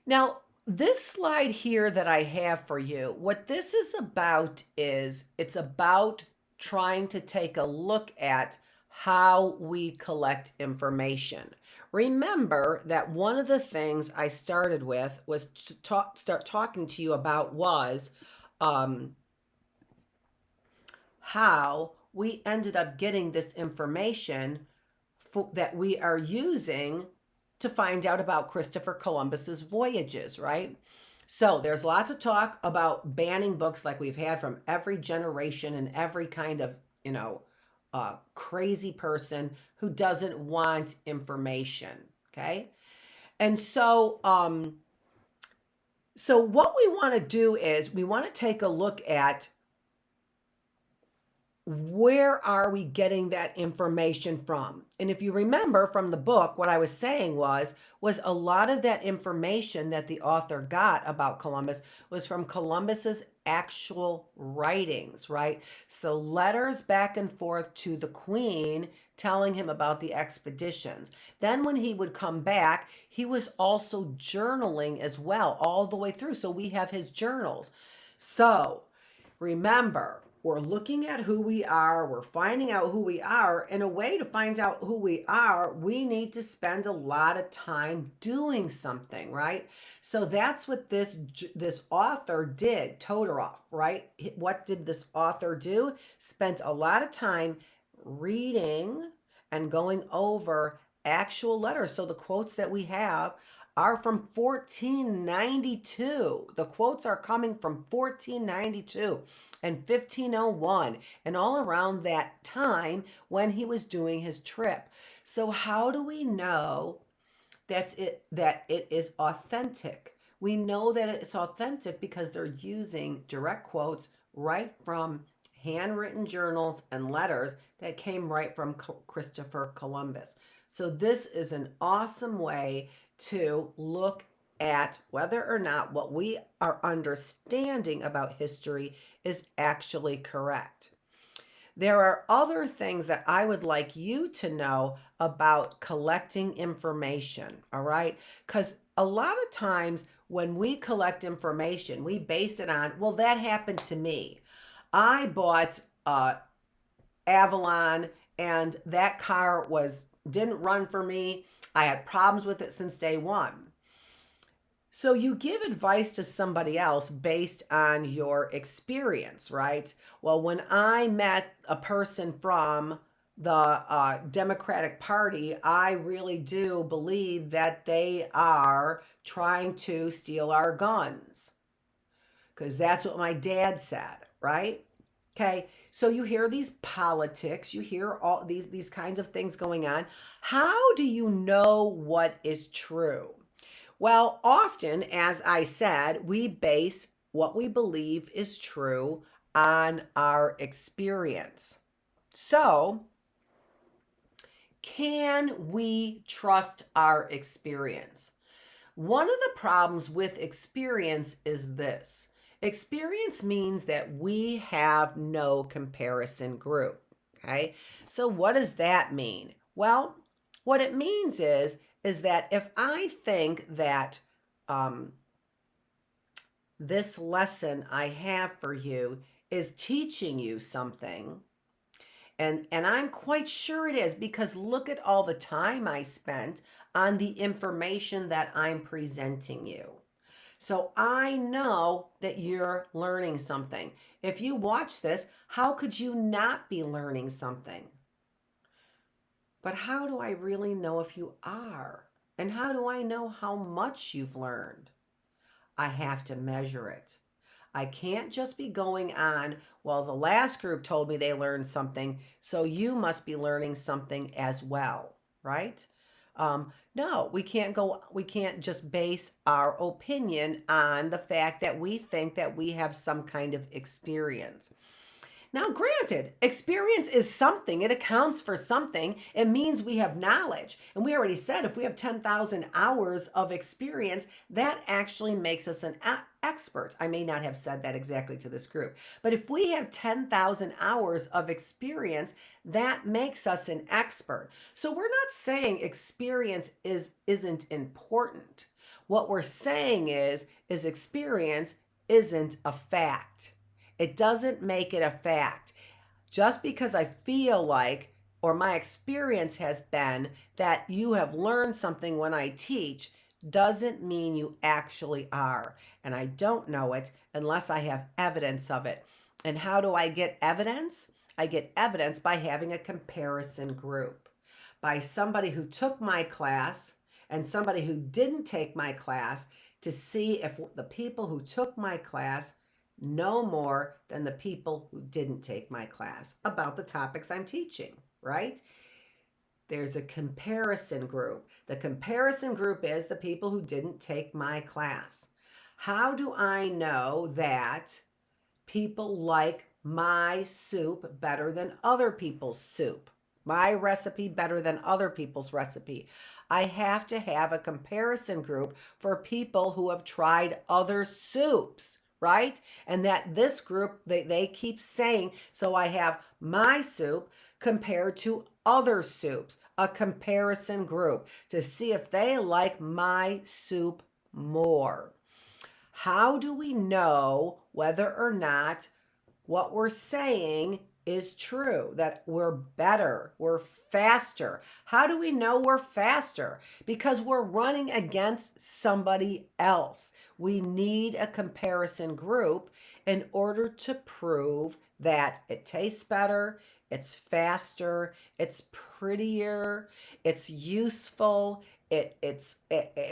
now this slide here that I have for you, what this is about is it's about trying to take a look at how we collect information. Remember that one of the things I started with was to start talking to you about was how we ended up getting this information that we are using to find out about Christopher Columbus's voyages, right? So there's lots of talk about banning books like we've had from every generation and every kind of, crazy person who doesn't want information. Okay. And so what we want to do is we want to take a look at where are we getting that information from? And if you remember from the book, what I was saying was a lot of that information that the author got about Columbus was from Columbus's actual writings, right? So letters back and forth to the Queen telling him about the expeditions. Then when he would come back, he was also journaling as well all the way through. So we have his journals. So remember, we're looking at who we are, we're finding out who we are. And a way to find out who we are, we need to spend a lot of time doing something, right? So that's what this author did, Todorov, right? What did this author do? Spent a lot of time reading and going over actual letters. So the quotes that we have are from 1492. The quotes are coming from 1492 and 1501 and all around that time when he was doing his trip. So how do we know that it is authentic? We know that it's authentic because they're using direct quotes right from handwritten journals and letters that came right from Christopher Columbus. So this is an awesome way to look at whether or not what we are understanding about history is actually correct. There are other things that I would like you to know about collecting information, all right? Because a lot of times when we collect information, we base it on, well, that happened to me. I bought Avalon and that car was didn't run for me. I had problems with it since day one. So you give advice to somebody else based on your experience, right? Well, when I met a person from the Democratic Party, I really do believe that they are trying to steal our guns, because that's what my dad said, right? Okay, so you hear these politics, you hear all these kinds of things going on. How do you know what is true? Well, often, as I said, we base what we believe is true on our experience. So, can we trust our experience? One of the problems with experience is this. Experience means that we have no comparison group. Okay. So what does that mean? Well, what it means is that if I think that this lesson I have for you is teaching you something, and I'm quite sure it is, because look at all the time I spent on the information that I'm presenting you. So I know that you're learning something. If you watch this, how could you not be learning something? But how do I really know if you are? And how do I know how much you've learned? I have to measure it. I can't just be going on, well, the last group told me they learned something, so you must be learning something as well, right? No, we can't just base our opinion on the fact that we think that we have some kind of experience. Now, granted, experience is something. It accounts for something. It means we have knowledge. And we already said if we have 10,000 hours of experience, that actually makes us an expert. I may not have said that exactly to this group, but if we have 10,000 hours of experience, that makes us an expert. So we're not saying experience isn't important. What we're saying is experience isn't a fact. It doesn't make it a fact. Just because I feel like, or my experience has been, that you have learned something when I teach, doesn't mean you actually are. And I don't know it unless I have evidence of it. And how do I get evidence? I get evidence by having a comparison group, by somebody who took my class and somebody who didn't take my class, to see if the people who took my class know more than the people who didn't take my class about the topics I'm teaching, right? There's a comparison group. The comparison group is the people who didn't take my class. How do I know that people like my soup better than other people's soup? My recipe better than other people's recipe? I have to have a comparison group for people who have tried other soups, right? And that this group, they keep saying, so I have my soup compared to other soups, a comparison group to see if they like my soup more. How do we know whether or not what we're saying is true, that we're better, we're faster? How do we know we're faster? Because we're running against somebody else. We need a comparison group in order to prove that it tastes better, it's faster, it's prettier, it's useful, it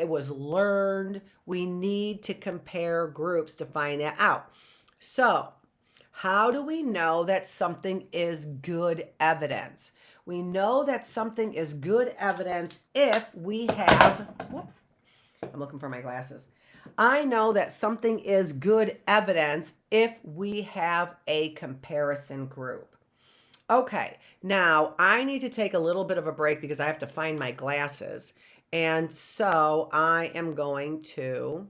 was learned. We need to compare groups to find that out. So, how do we know that something is good evidence? We know that something is good evidence if we have, I'm looking for my glasses. I know that something is good evidence if we have a comparison group. Okay, now I need to take a little bit of a break because I have to find my glasses. And so I am going to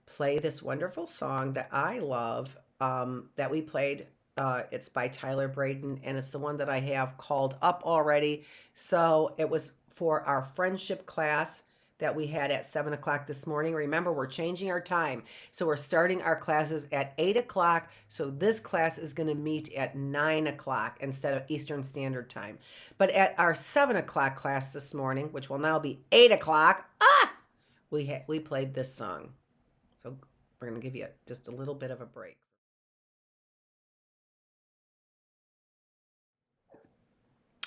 play this wonderful song that I love, that we played. It's by Tyler Braden, and it's the one that I have called Up Already. So it was for our friendship class that we had at 7 o'clock this morning. Remember, we're changing our time. So we're starting our classes at 8 o'clock. So this class is going to meet at 9 o'clock instead of Eastern Standard Time. But at our 7 o'clock class this morning, which will now be 8 o'clock, we played this song. So we're going to give you just a little bit of a break.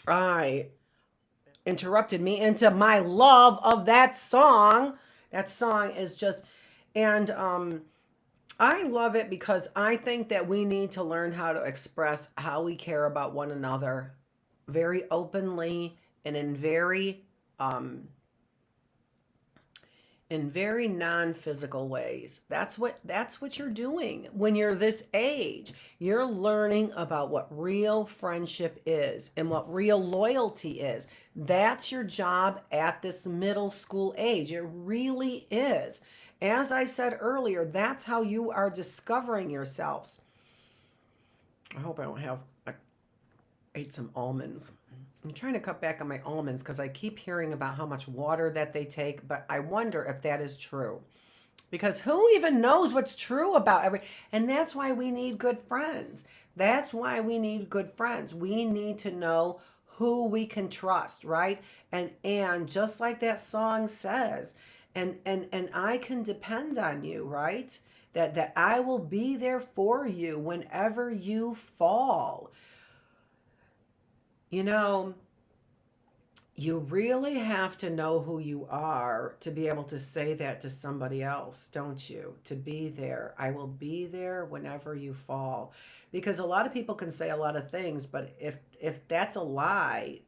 I interrupted me into my love of that song. That song is just, and I love it because I think that we need to learn how to express how we care about one another very openly and in very non-physical ways. That's what you're doing when you're this age. You're learning about what real friendship is and what real loyalty is. That's your job at this middle school age. It really is. As I said earlier, that's how you are discovering yourselves. I hope I don't have I ate some almonds. I'm trying to cut back on my almonds because I keep hearing about how much water that they take, but I wonder if that is true. Because who even knows what's true about and that's why we need good friends. That's why we need good friends. We need to know who we can trust, right? And just like that song says, and I can depend on you, right? That I will be there for you whenever you fall. You know, you really have to know who you are to be able to say that to somebody else, don't you? To be there. I will be there whenever you fall. Because a lot of people can say a lot of things, but if that's a lie,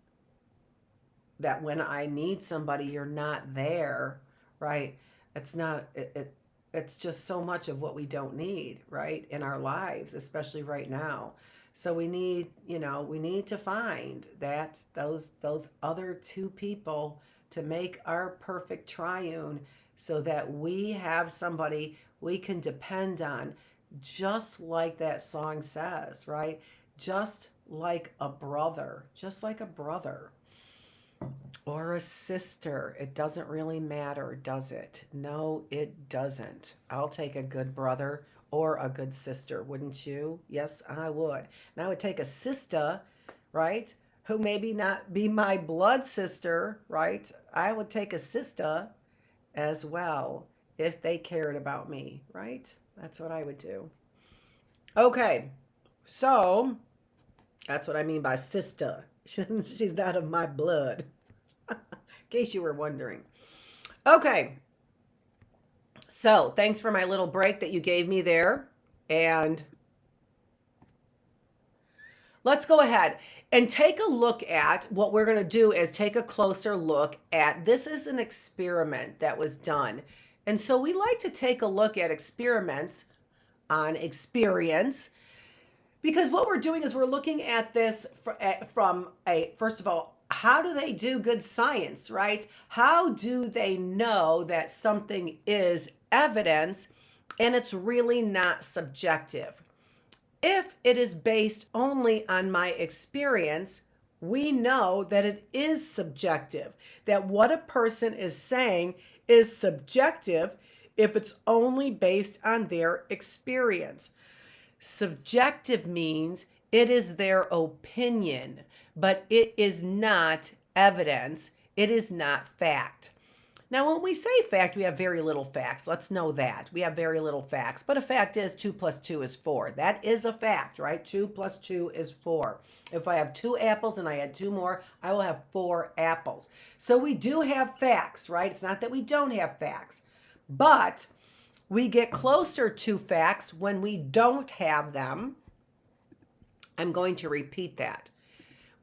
that when I need somebody, you're not there, right? It's not it's just so much of what we don't need, right? In our lives, especially right now. So we need, we need to find that those other two people to make our perfect triune so that we have somebody we can depend on, just like that song says, right? Just like a brother, or a sister. It doesn't really matter, does it? No, it doesn't. I'll take a good brother or a good sister, wouldn't you? Yes, I would. And I would take a sister, right? Who maybe not be my blood sister, right? I would take a sister as well if they cared about me, right? That's what I would do. Okay, so that's what I mean by sister. She's not of my blood, in case you were wondering. Okay, so thanks for my little break that you gave me there. And let's go ahead and take a look at what we're going to do is take a closer look at this is an experiment that was done. And so we like to take a look at experiments on experience because what we're doing is we're looking at this from first of all, how do they do good science, right? How do they know that something is evidence and it's really not subjective? If it is based only on my experience, we know that it is subjective, that what a person is saying is subjective if it's only based on their experience. Subjective means it is their opinion, but it is not evidence. It is not fact. Now, when we say fact, we have very little facts. Let's know that. We have very little facts. But a fact is 2 plus 2 is 4. That is a fact, right? 2 plus 2 is 4. If I have 2 apples and I add 2 more, I will have 4 apples. So we do have facts, right? It's not that we don't have facts. But we get closer to facts when we don't have them. I'm going to repeat that.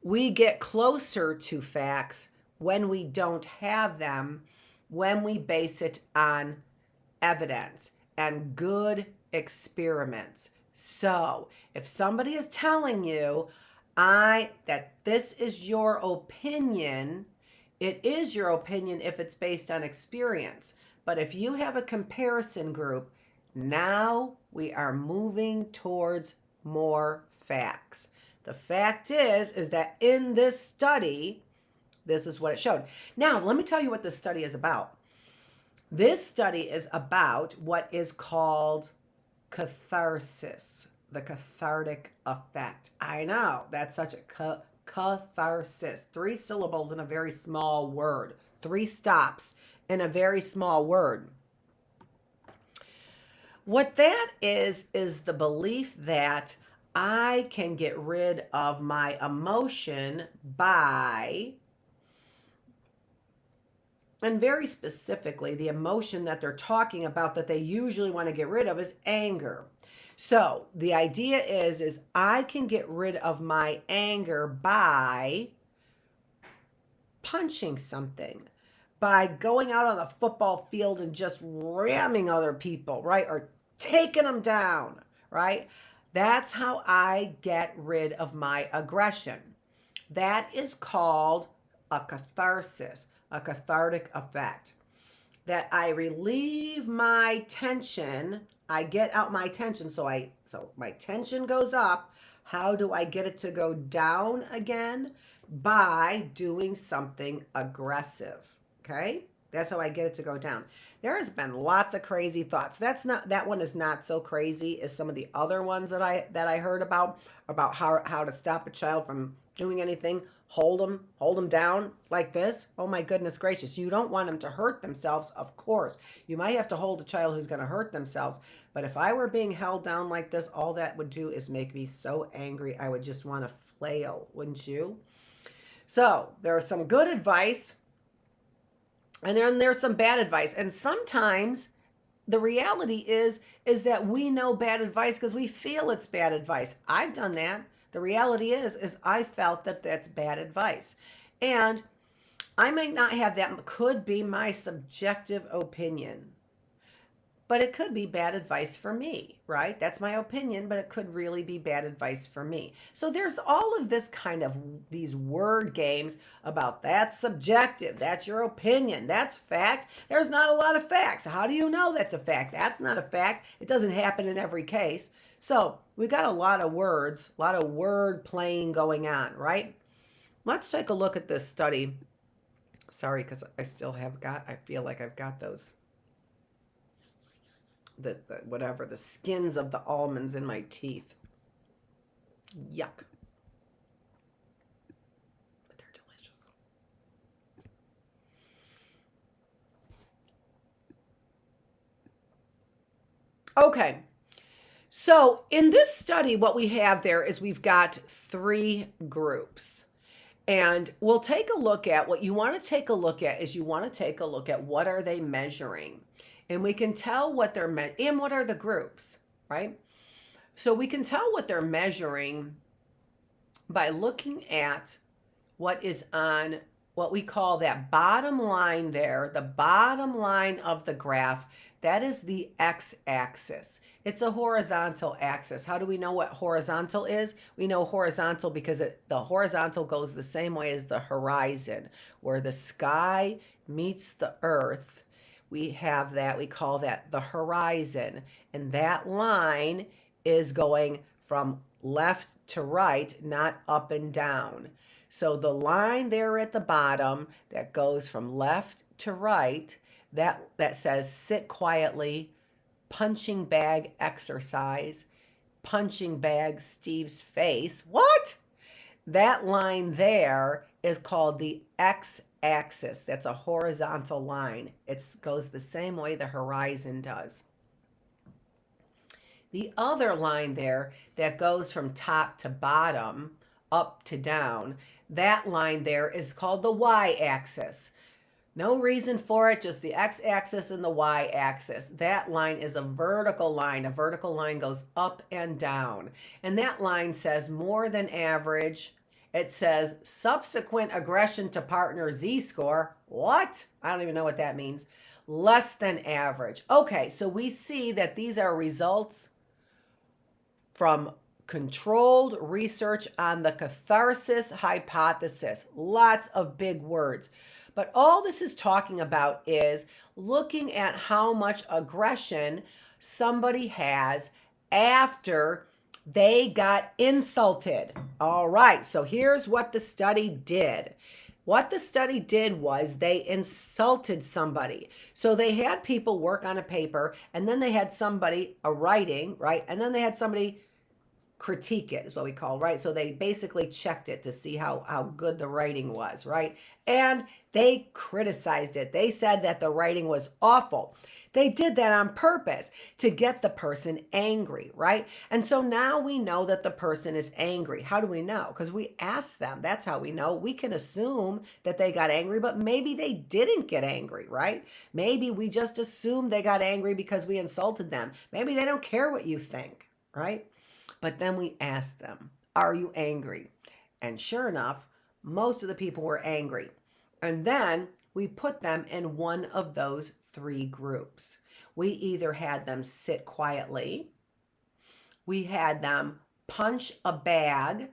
We get closer to facts when we don't have them, when we base it on evidence and good experiments. So if somebody is telling you that this is your opinion, it is your opinion if it's based on experience. But if you have a comparison group, now we are moving towards more facts. The fact is that in this study, this is what it showed. Now, let me tell you what this study is about. This study is about what is called catharsis, the cathartic effect. I know, that's such a catharsis. 3 syllables in a very small word, 3 stops in a very small word. What that is the belief that I can get rid of my emotion by, and very specifically, the emotion that they're talking about that they usually want to get rid of is anger. So the idea is I can get rid of my anger by punching something, by going out on the football field and just ramming other people, right? Or taking them down, right? That's how I get rid of my aggression. That is called a catharsis, a cathartic effect. That I relieve my tension, I get out my tension, so my tension goes up. How do I get it to go down again? By doing something aggressive. Okay? That's how I get it to go down. There has been lots of crazy thoughts. That one is not so crazy as some of the other ones that I heard about how to stop a child from doing anything. Hold them down like this. Oh my goodness gracious. You don't want them to hurt themselves, of course. You might have to hold a child who's going to hurt themselves. But if I were being held down like this, all that would do is make me so angry. I would just want to flail, wouldn't you? So there's some good advice. And then there's some bad advice. And sometimes the reality is that we know bad advice because we feel it's bad advice. I've done that. The reality is I felt that that's bad advice. And I might not have that, could be my subjective opinion. But it could be bad advice for me, right? That's my opinion, but it could really be bad advice for me. So there's all of this kind of these word games about that's subjective, that's your opinion, that's fact. There's not a lot of facts. How do you know that's a fact? That's not a fact. It doesn't happen in every case. So we got a lot of words, a lot of word playing going on, right? Let's take a look at this study. Sorry, because I feel like I've got those the skins of the almonds in my teeth. Yuck. But they're delicious. Okay. So in this study, what we have there is we've got 3 groups. And we'll take a look at what you want to take a look at is you want to take a look at what are they measuring. And we can tell what they're and what are the groups, right? So we can tell what they're measuring by looking at what is on what we call that bottom line there, the bottom line of the graph. That is the x-axis. It's a horizontal axis. How do we know what horizontal is? We know horizontal because the horizontal goes the same way as the horizon, where the sky meets the earth. We have that, we call that the horizon. And that line is going from left to right, not up and down. So the line there at the bottom that goes from left to right, that says sit quietly, punching bag exercise, punching bag Steve's face. What? That line there is called the x-axis. That's a horizontal line. It goes the same way the horizon does. The other line there that goes from top to bottom, up to down, that line there is called the y-axis. No reason for it, just the x-axis and the y-axis. That line is a vertical line. A vertical line goes up and down. And that line says more than average. It says subsequent aggression to partner z-score. What? I don't even know what that means. Less than average. Okay, so we see that these are results from controlled research on the catharsis hypothesis. Lots of big words. But all this is talking about is looking at how much aggression somebody has after they got insulted. All right, so here's what the study did. What the study did was they insulted somebody. So they had people work on a paper, and then they had somebody a writing, right? And then they had somebody critique it, is what we call, right? So they basically checked it to see how good the writing was, right? And they criticized it. They said that the writing was awful. They did that on purpose to get the person angry, right? And so now we know that the person is angry. How do we know? Because we asked them. That's how we know. We can assume that they got angry, but maybe they didn't get angry, right? Maybe we just assumed they got angry because we insulted them. Maybe they don't care what you think, right? But then we asked them, are you angry? And sure enough, most of the people were angry. And then we put them in one of those three groups. We either had them sit quietly, we had them punch a bag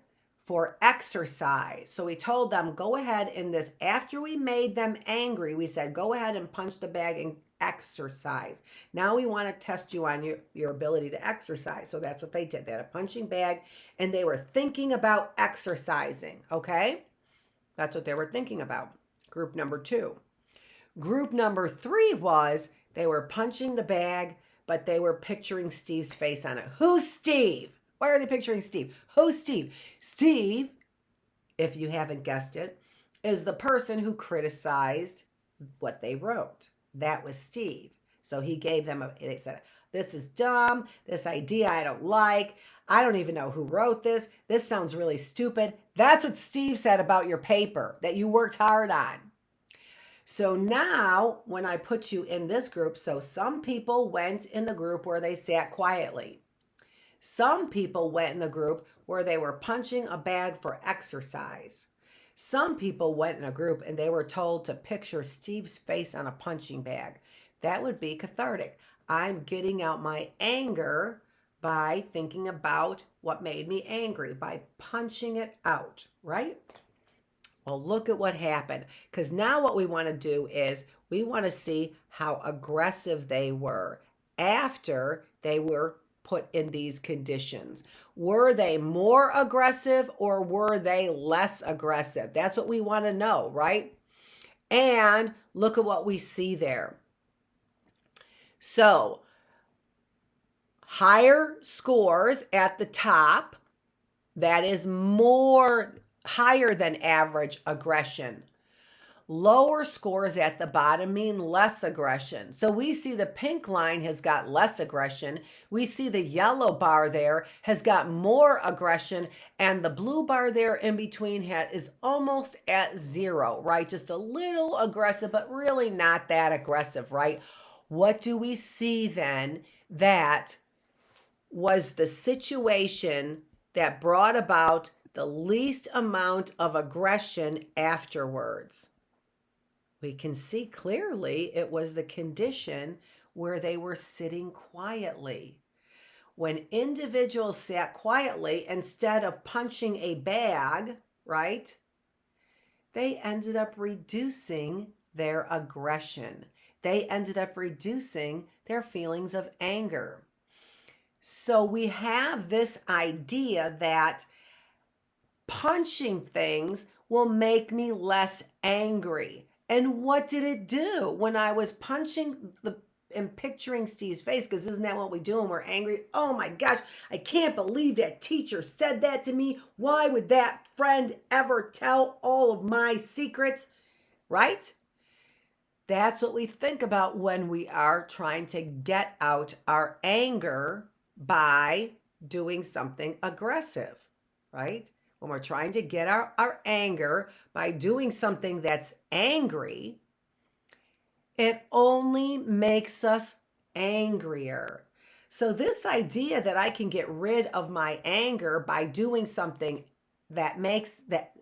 for exercise. So we told them, go ahead in this, after we made them angry, we said, go ahead and punch the bag and exercise. Now we want to test you on your ability to exercise. So that's what they did. They had a punching bag and they were thinking about exercising. Okay. That's what they were thinking about. Group number 2. Group number 3 was they were punching the bag, but they were picturing Steve's face on it. Who's Steve? Why are they picturing Steve? Who's Steve? Steve, if you haven't guessed it, is the person who criticized what they wrote. That was Steve. So he gave them they said, this is dumb. This idea I don't like. I don't even know who wrote this. This sounds really stupid. That's what Steve said about your paper that you worked hard on. So now when I put you in this group, so some people went in the group where they sat quietly. Some people went in the group where they were punching a bag for exercise. Some people went in a group and they were told to picture Steve's face on a punching bag. That would be cathartic. I'm getting out my anger by thinking about what made me angry, by punching it out, right? Well, look at what happened. Because now what we want to do is we want to see how aggressive they were after they were put in these conditions. Were they more aggressive or were they less aggressive? That's what we want to know, right? And look at what we see there. So, higher scores at the top, that is more higher than average aggression. Lower scores at the bottom mean less aggression. So we see the pink line has got less aggression. We see the yellow bar there has got more aggression. And the blue bar there in between is almost at 0, right? Just a little aggressive, but really not that aggressive, right? What do we see then that was the situation that brought about the least amount of aggression afterwards? We can see clearly it was the condition where they were sitting quietly. When individuals sat quietly instead of punching a bag, right, they ended up reducing their aggression. They ended up reducing their feelings of anger. So we have this idea that punching things will make me less angry. And what did it do when I was punching and picturing Steve's face? Because isn't that what we do when we're angry? Oh my gosh, I can't believe that teacher said that to me. Why would that friend ever tell all of my secrets? Right? That's what we think about when we are trying to get out our anger by doing something aggressive, right? When we're trying to get our anger by doing something that's angry, it only makes us angrier. So this idea that I can get rid of my anger by doing something that makes that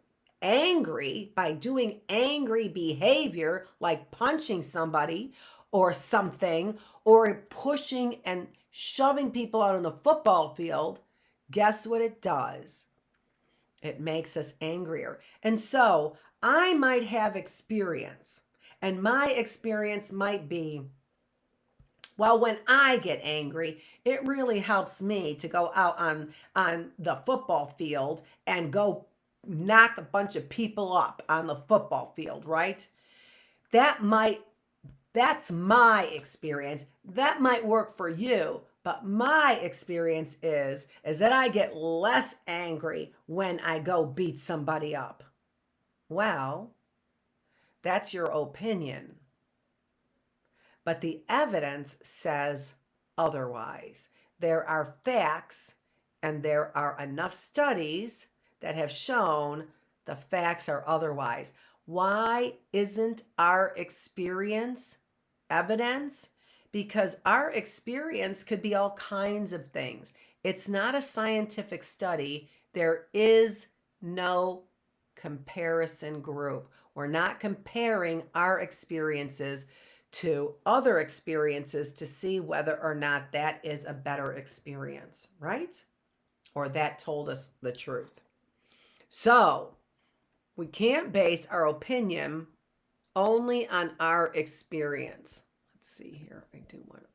angry, by doing angry behavior like punching somebody or something, or pushing and shoving people out on the football field, guess what it does? It makes us angrier. And so I might have experience, and my experience might be, well, when I get angry, it really helps me to go out on the football field and go knock a bunch of people up on the football field, right? That's my experience. That might work for you, but my experience is that I get less angry when I go beat somebody up. Well, that's your opinion. But the evidence says otherwise. There are facts and there are enough studies that have shown the facts are otherwise. Why isn't our experience evidence? Because our experience could be all kinds of things. It's not a scientific study. There is no comparison group. We're not comparing our experiences to other experiences to see whether or not that is a better experience, right? Or that told us the truth. So we can't base our opinion only on our experience. Let's see here. I do want to.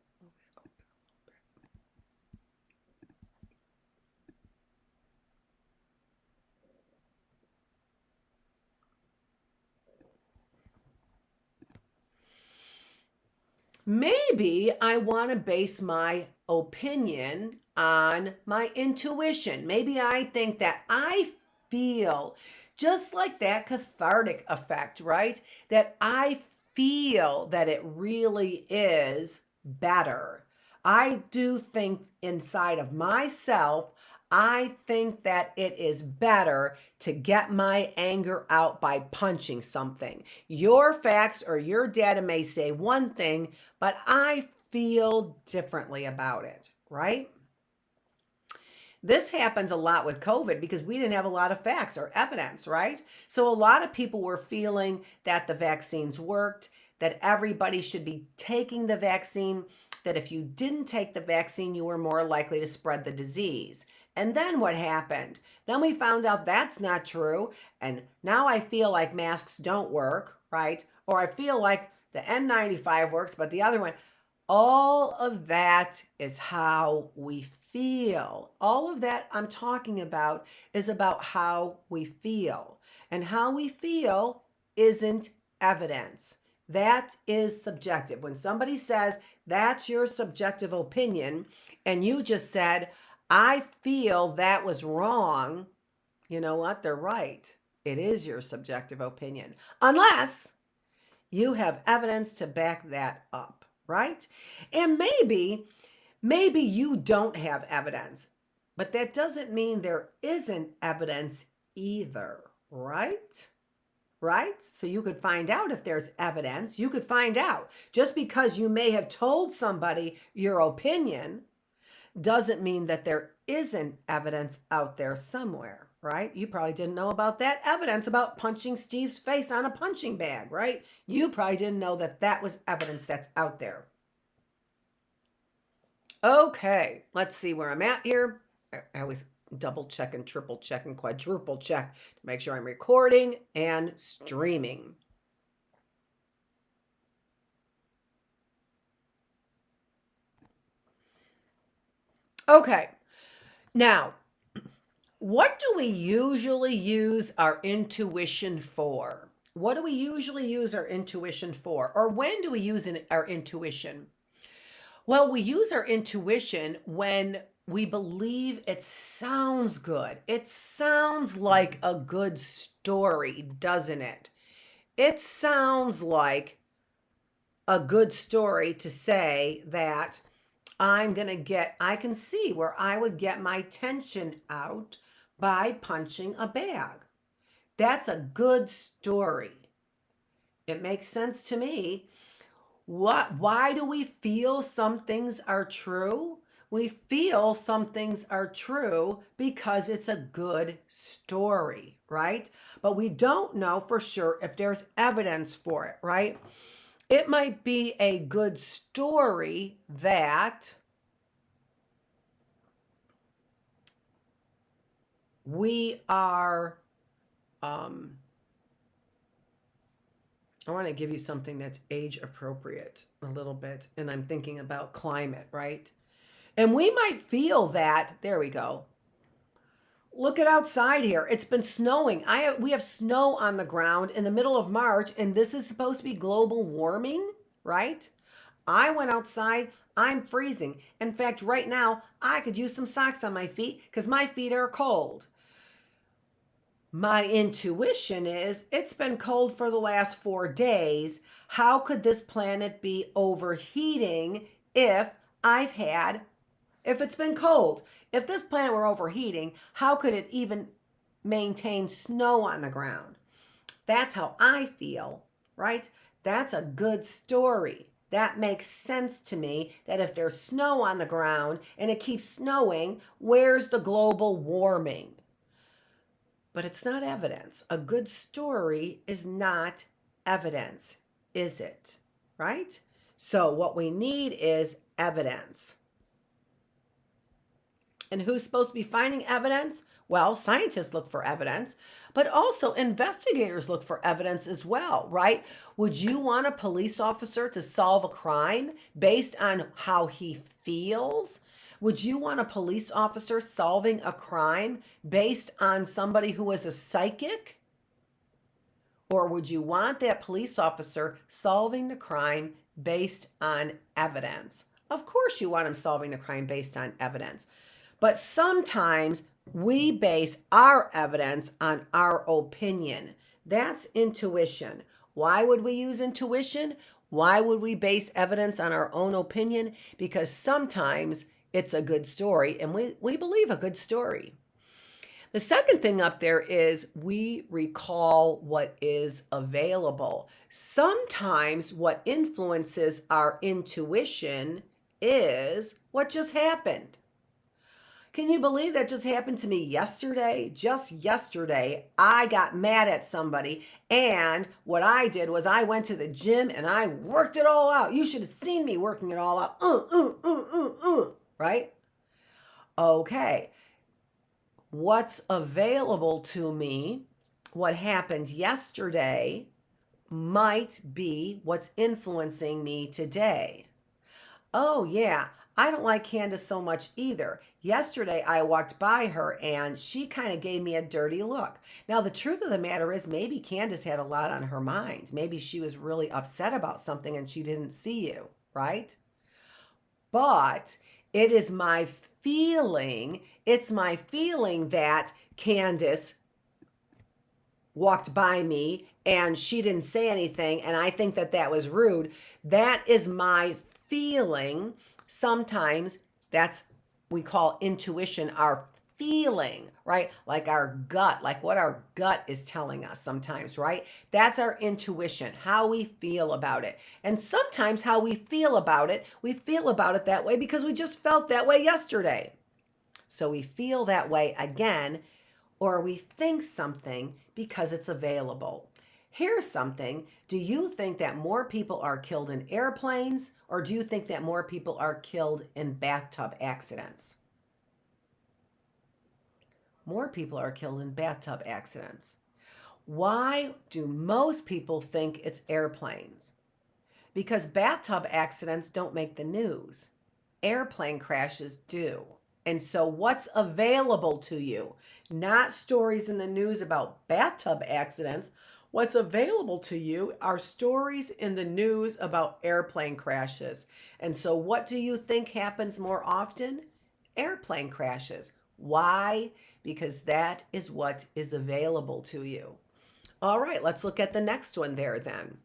Maybe I want to base my opinion on my intuition. Maybe I think that I feel just like that cathartic effect, right? That I feel that it really is better. I do think inside of myself, I think that it is better to get my anger out by punching something. Your facts or your data may say one thing, but I feel differently about it, right? This happens a lot with COVID because we didn't have a lot of facts or evidence, right? So a lot of people were feeling that the vaccines worked, that everybody should be taking the vaccine, that if you didn't take the vaccine, you were more likely to spread the disease. And then what happened? Then we found out that's not true. And now I feel like masks don't work, right? Or I feel like the N95 works, but the other one, all of that is how we feel. All of that I'm talking about is about how we feel. And how we feel isn't evidence. That is subjective. When somebody says that's your subjective opinion, and you just said, I feel that was wrong, you know what? They're right. It is your subjective opinion. Unless you have evidence to back that up, right? And maybe you don't have evidence, but that doesn't mean there isn't evidence either, right? Right? So you could find out if there's evidence. You could find out. Just because you may have told somebody your opinion doesn't mean that there isn't evidence out there somewhere, right? You probably didn't know about that evidence about punching Steve's face on a punching bag, right? You probably didn't know that that was evidence that's out there. Okay, let's see where I'm at here. I always double check and triple check and quadruple check to make sure I'm recording and streaming. Okay, now, what do we usually use our intuition for? What do we usually use our intuition for? Or when do we use our intuition? Well, we use our intuition when we believe it sounds good. It sounds like a good story, doesn't it? It sounds like a good story to say that I can see where I would get my tension out by punching a bag. That's a good story. It makes sense to me. Why do we feel some things are true? We feel some things are true because it's a good story, right? But we don't know for sure if there's evidence for it, right? It might be a good story that we are, I want to give you something that's age appropriate a little bit. And I'm thinking about climate, right? And we might feel that, there we go. Look at outside here. It's been snowing. We have snow on the ground in the middle of March, and this is supposed to be global warming, right? I went outside. I'm freezing. In fact, right now, I could use some socks on my feet because my feet are cold. My intuition is it's been cold for the last 4 days. How could this planet be overheating if if it's been cold? If this planet were overheating, how could it even maintain snow on the ground? That's how I feel, right? That's a good story. That makes sense to me that if there's snow on the ground and it keeps snowing, where's the global warming? But it's not evidence. A good story is not evidence, is it? Right? So what we need is evidence. And who's supposed to be finding evidence? Well, scientists look for evidence, but also investigators look for evidence as well, right? Would you want a police officer to solve a crime based on how he feels? Would you want a police officer solving a crime based on somebody who is a psychic? Or would you want that police officer solving the crime based on evidence? Of course you want him solving the crime based on evidence. But sometimes we base our evidence on our opinion. That's intuition. Why would we use intuition? Why would we base evidence on our own opinion? Because sometimes it's a good story and we believe a good story. The second thing up there is we recall what is available. Sometimes what influences our intuition is what just happened. Can you believe that just happened to me yesterday? Just yesterday, I got mad at somebody, and what I did was I went to the gym and I worked it all out. You should have seen me working it all out. Right? Okay. What's available to me, what happened yesterday, might be what's influencing me today. Oh, yeah. I don't like Candace so much either. Yesterday, I walked by her and she kind of gave me a dirty look. Now, the truth of the matter is maybe Candace had a lot on her mind. Maybe she was really upset about something and she didn't see you, right? But it is my feeling, it's my feeling that Candace walked by me and she didn't say anything and I think that that was rude. That is my feeling. Sometimes that's, we call intuition our feeling, right? Like our gut, like what our gut is telling us sometimes, right? That's our intuition, how we feel about it. And sometimes how we feel about it that way because we just felt that way yesterday. So we feel that way again, or we think something because it's available. Here's something. Do you think that more people are killed in airplanes, or do you think that more people are killed in bathtub accidents? More people are killed in bathtub accidents. Why do most people think it's airplanes? Because bathtub accidents don't make the news. Airplane crashes do. And so what's available to you? Not stories in the news about bathtub accidents. What's available to you are stories in the news about airplane crashes. And so what do you think happens more often? Airplane crashes. Why? Because that is what is available to you. All right, let's look at the next one there then.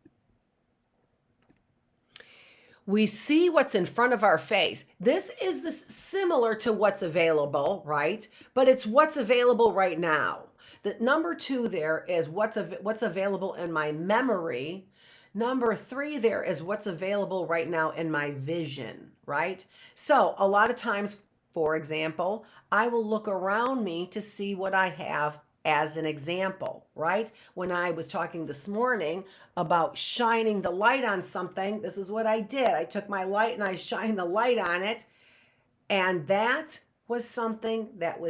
We see what's in front of our face. This is similar to what's available, right? But it's what's available right now. The number 2 there is what's available in my memory. Number 3 there is what's available right now in my vision, right? So a lot of times, for example, I will look around me to see what I have as an example, right? When I was talking this morning about shining the light on something, this is what I did. I took my light and I shined the light on it. And that was something that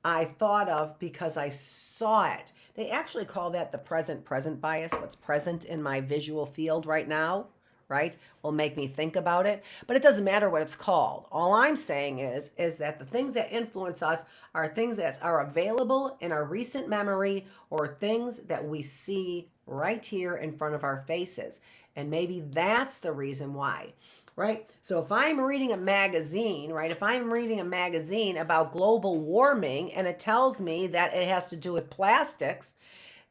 I thought of because I saw it. They actually call that the present bias, what's present in my visual field right now, right? Will make me think about it, but it doesn't matter what it's called. All I'm saying is that the things that influence us are things that are available in our recent memory or things that we see right here in front of our faces. And maybe that's the reason why, right? So if I'm reading a magazine, right, if I'm reading a magazine about global warming and it tells me that it has to do with plastics,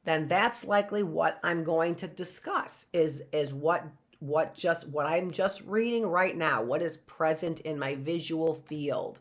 then that's likely what I'm going to discuss is what I'm just reading right now, what is present in my visual field.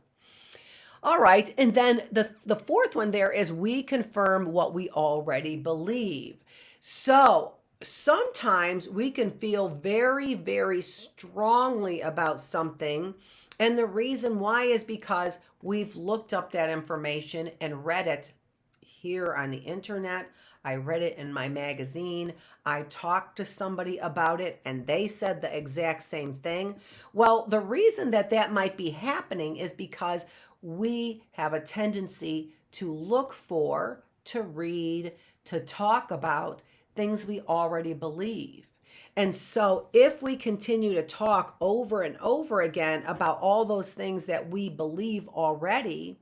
All right, and then the fourth one there is we confirm what we already believe. So sometimes we can feel very, very strongly about something, and the reason why is because we've looked up that information and read it here on the internet. I read it in my magazine. I talked to somebody about it and they said the exact same thing. Well, the reason that that might be happening is because we have a tendency to look for, to read, to talk about things we already believe. And so if we continue to talk over and over again about all those things that we believe already,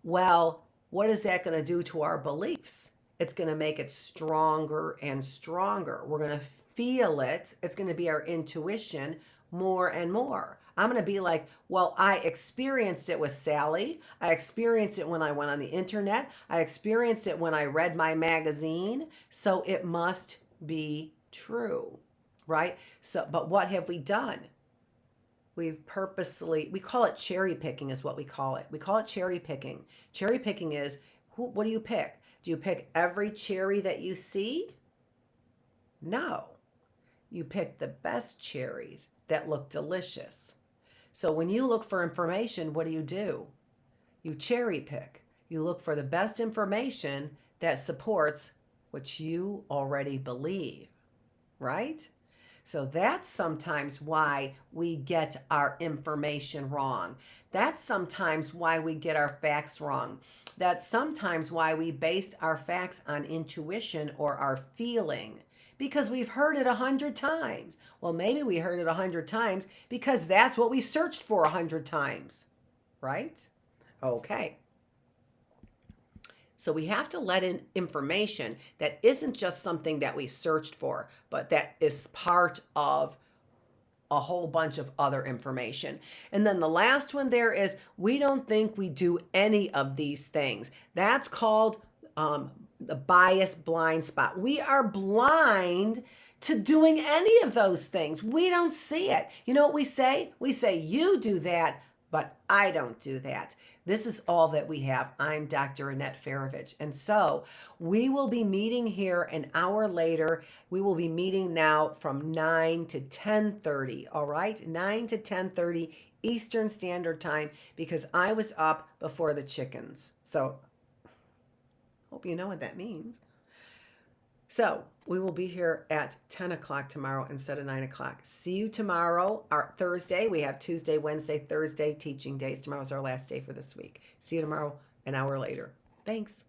well, what is that going to do to our beliefs? It's going to make it stronger and stronger. We're going to feel it. It's going to be our intuition more and more. I'm going to be like, well, I experienced it with Sally. I experienced it when I went on the internet. I experienced it when I read my magazine. So it must be true, right? So, but what have we done? We've purposely, we call it cherry picking is what we call it. We call it cherry picking. Cherry picking is, what do you pick? Do you pick every cherry that you see? No. You pick the best cherries that look delicious. So when you look for information, what do? You cherry pick. You look for the best information that supports what you already believe, right? So that's sometimes why we get our information wrong. That's sometimes why we get our facts wrong. That's sometimes why we based our facts on intuition or our feeling because we've heard it 100 times. Well, maybe we heard it 100 times because that's what we searched for 100 times, right? Okay. So we have to let in information that isn't just something that we searched for, but that is part of a whole bunch of other information. And then the last one there is we don't think we do any of these things. That's called the bias blind spot. We are blind to doing any of those things. We don't see it. You know what we say? We say, you do that, but I don't do that. This is all that we have. I'm Dr. Annette Feravich. And so we will be meeting here an hour later. We will be meeting now from 9 to 10:30, all right? 9 to 10:30 Eastern Standard Time because I was up before the chickens. So hope you know what that means. So we will be here at 10 o'clock tomorrow instead of 9 o'clock. See you tomorrow, our Thursday. We have Tuesday, Wednesday, Thursday teaching days. Tomorrow's our last day for this week. See you tomorrow, an hour later. Thanks.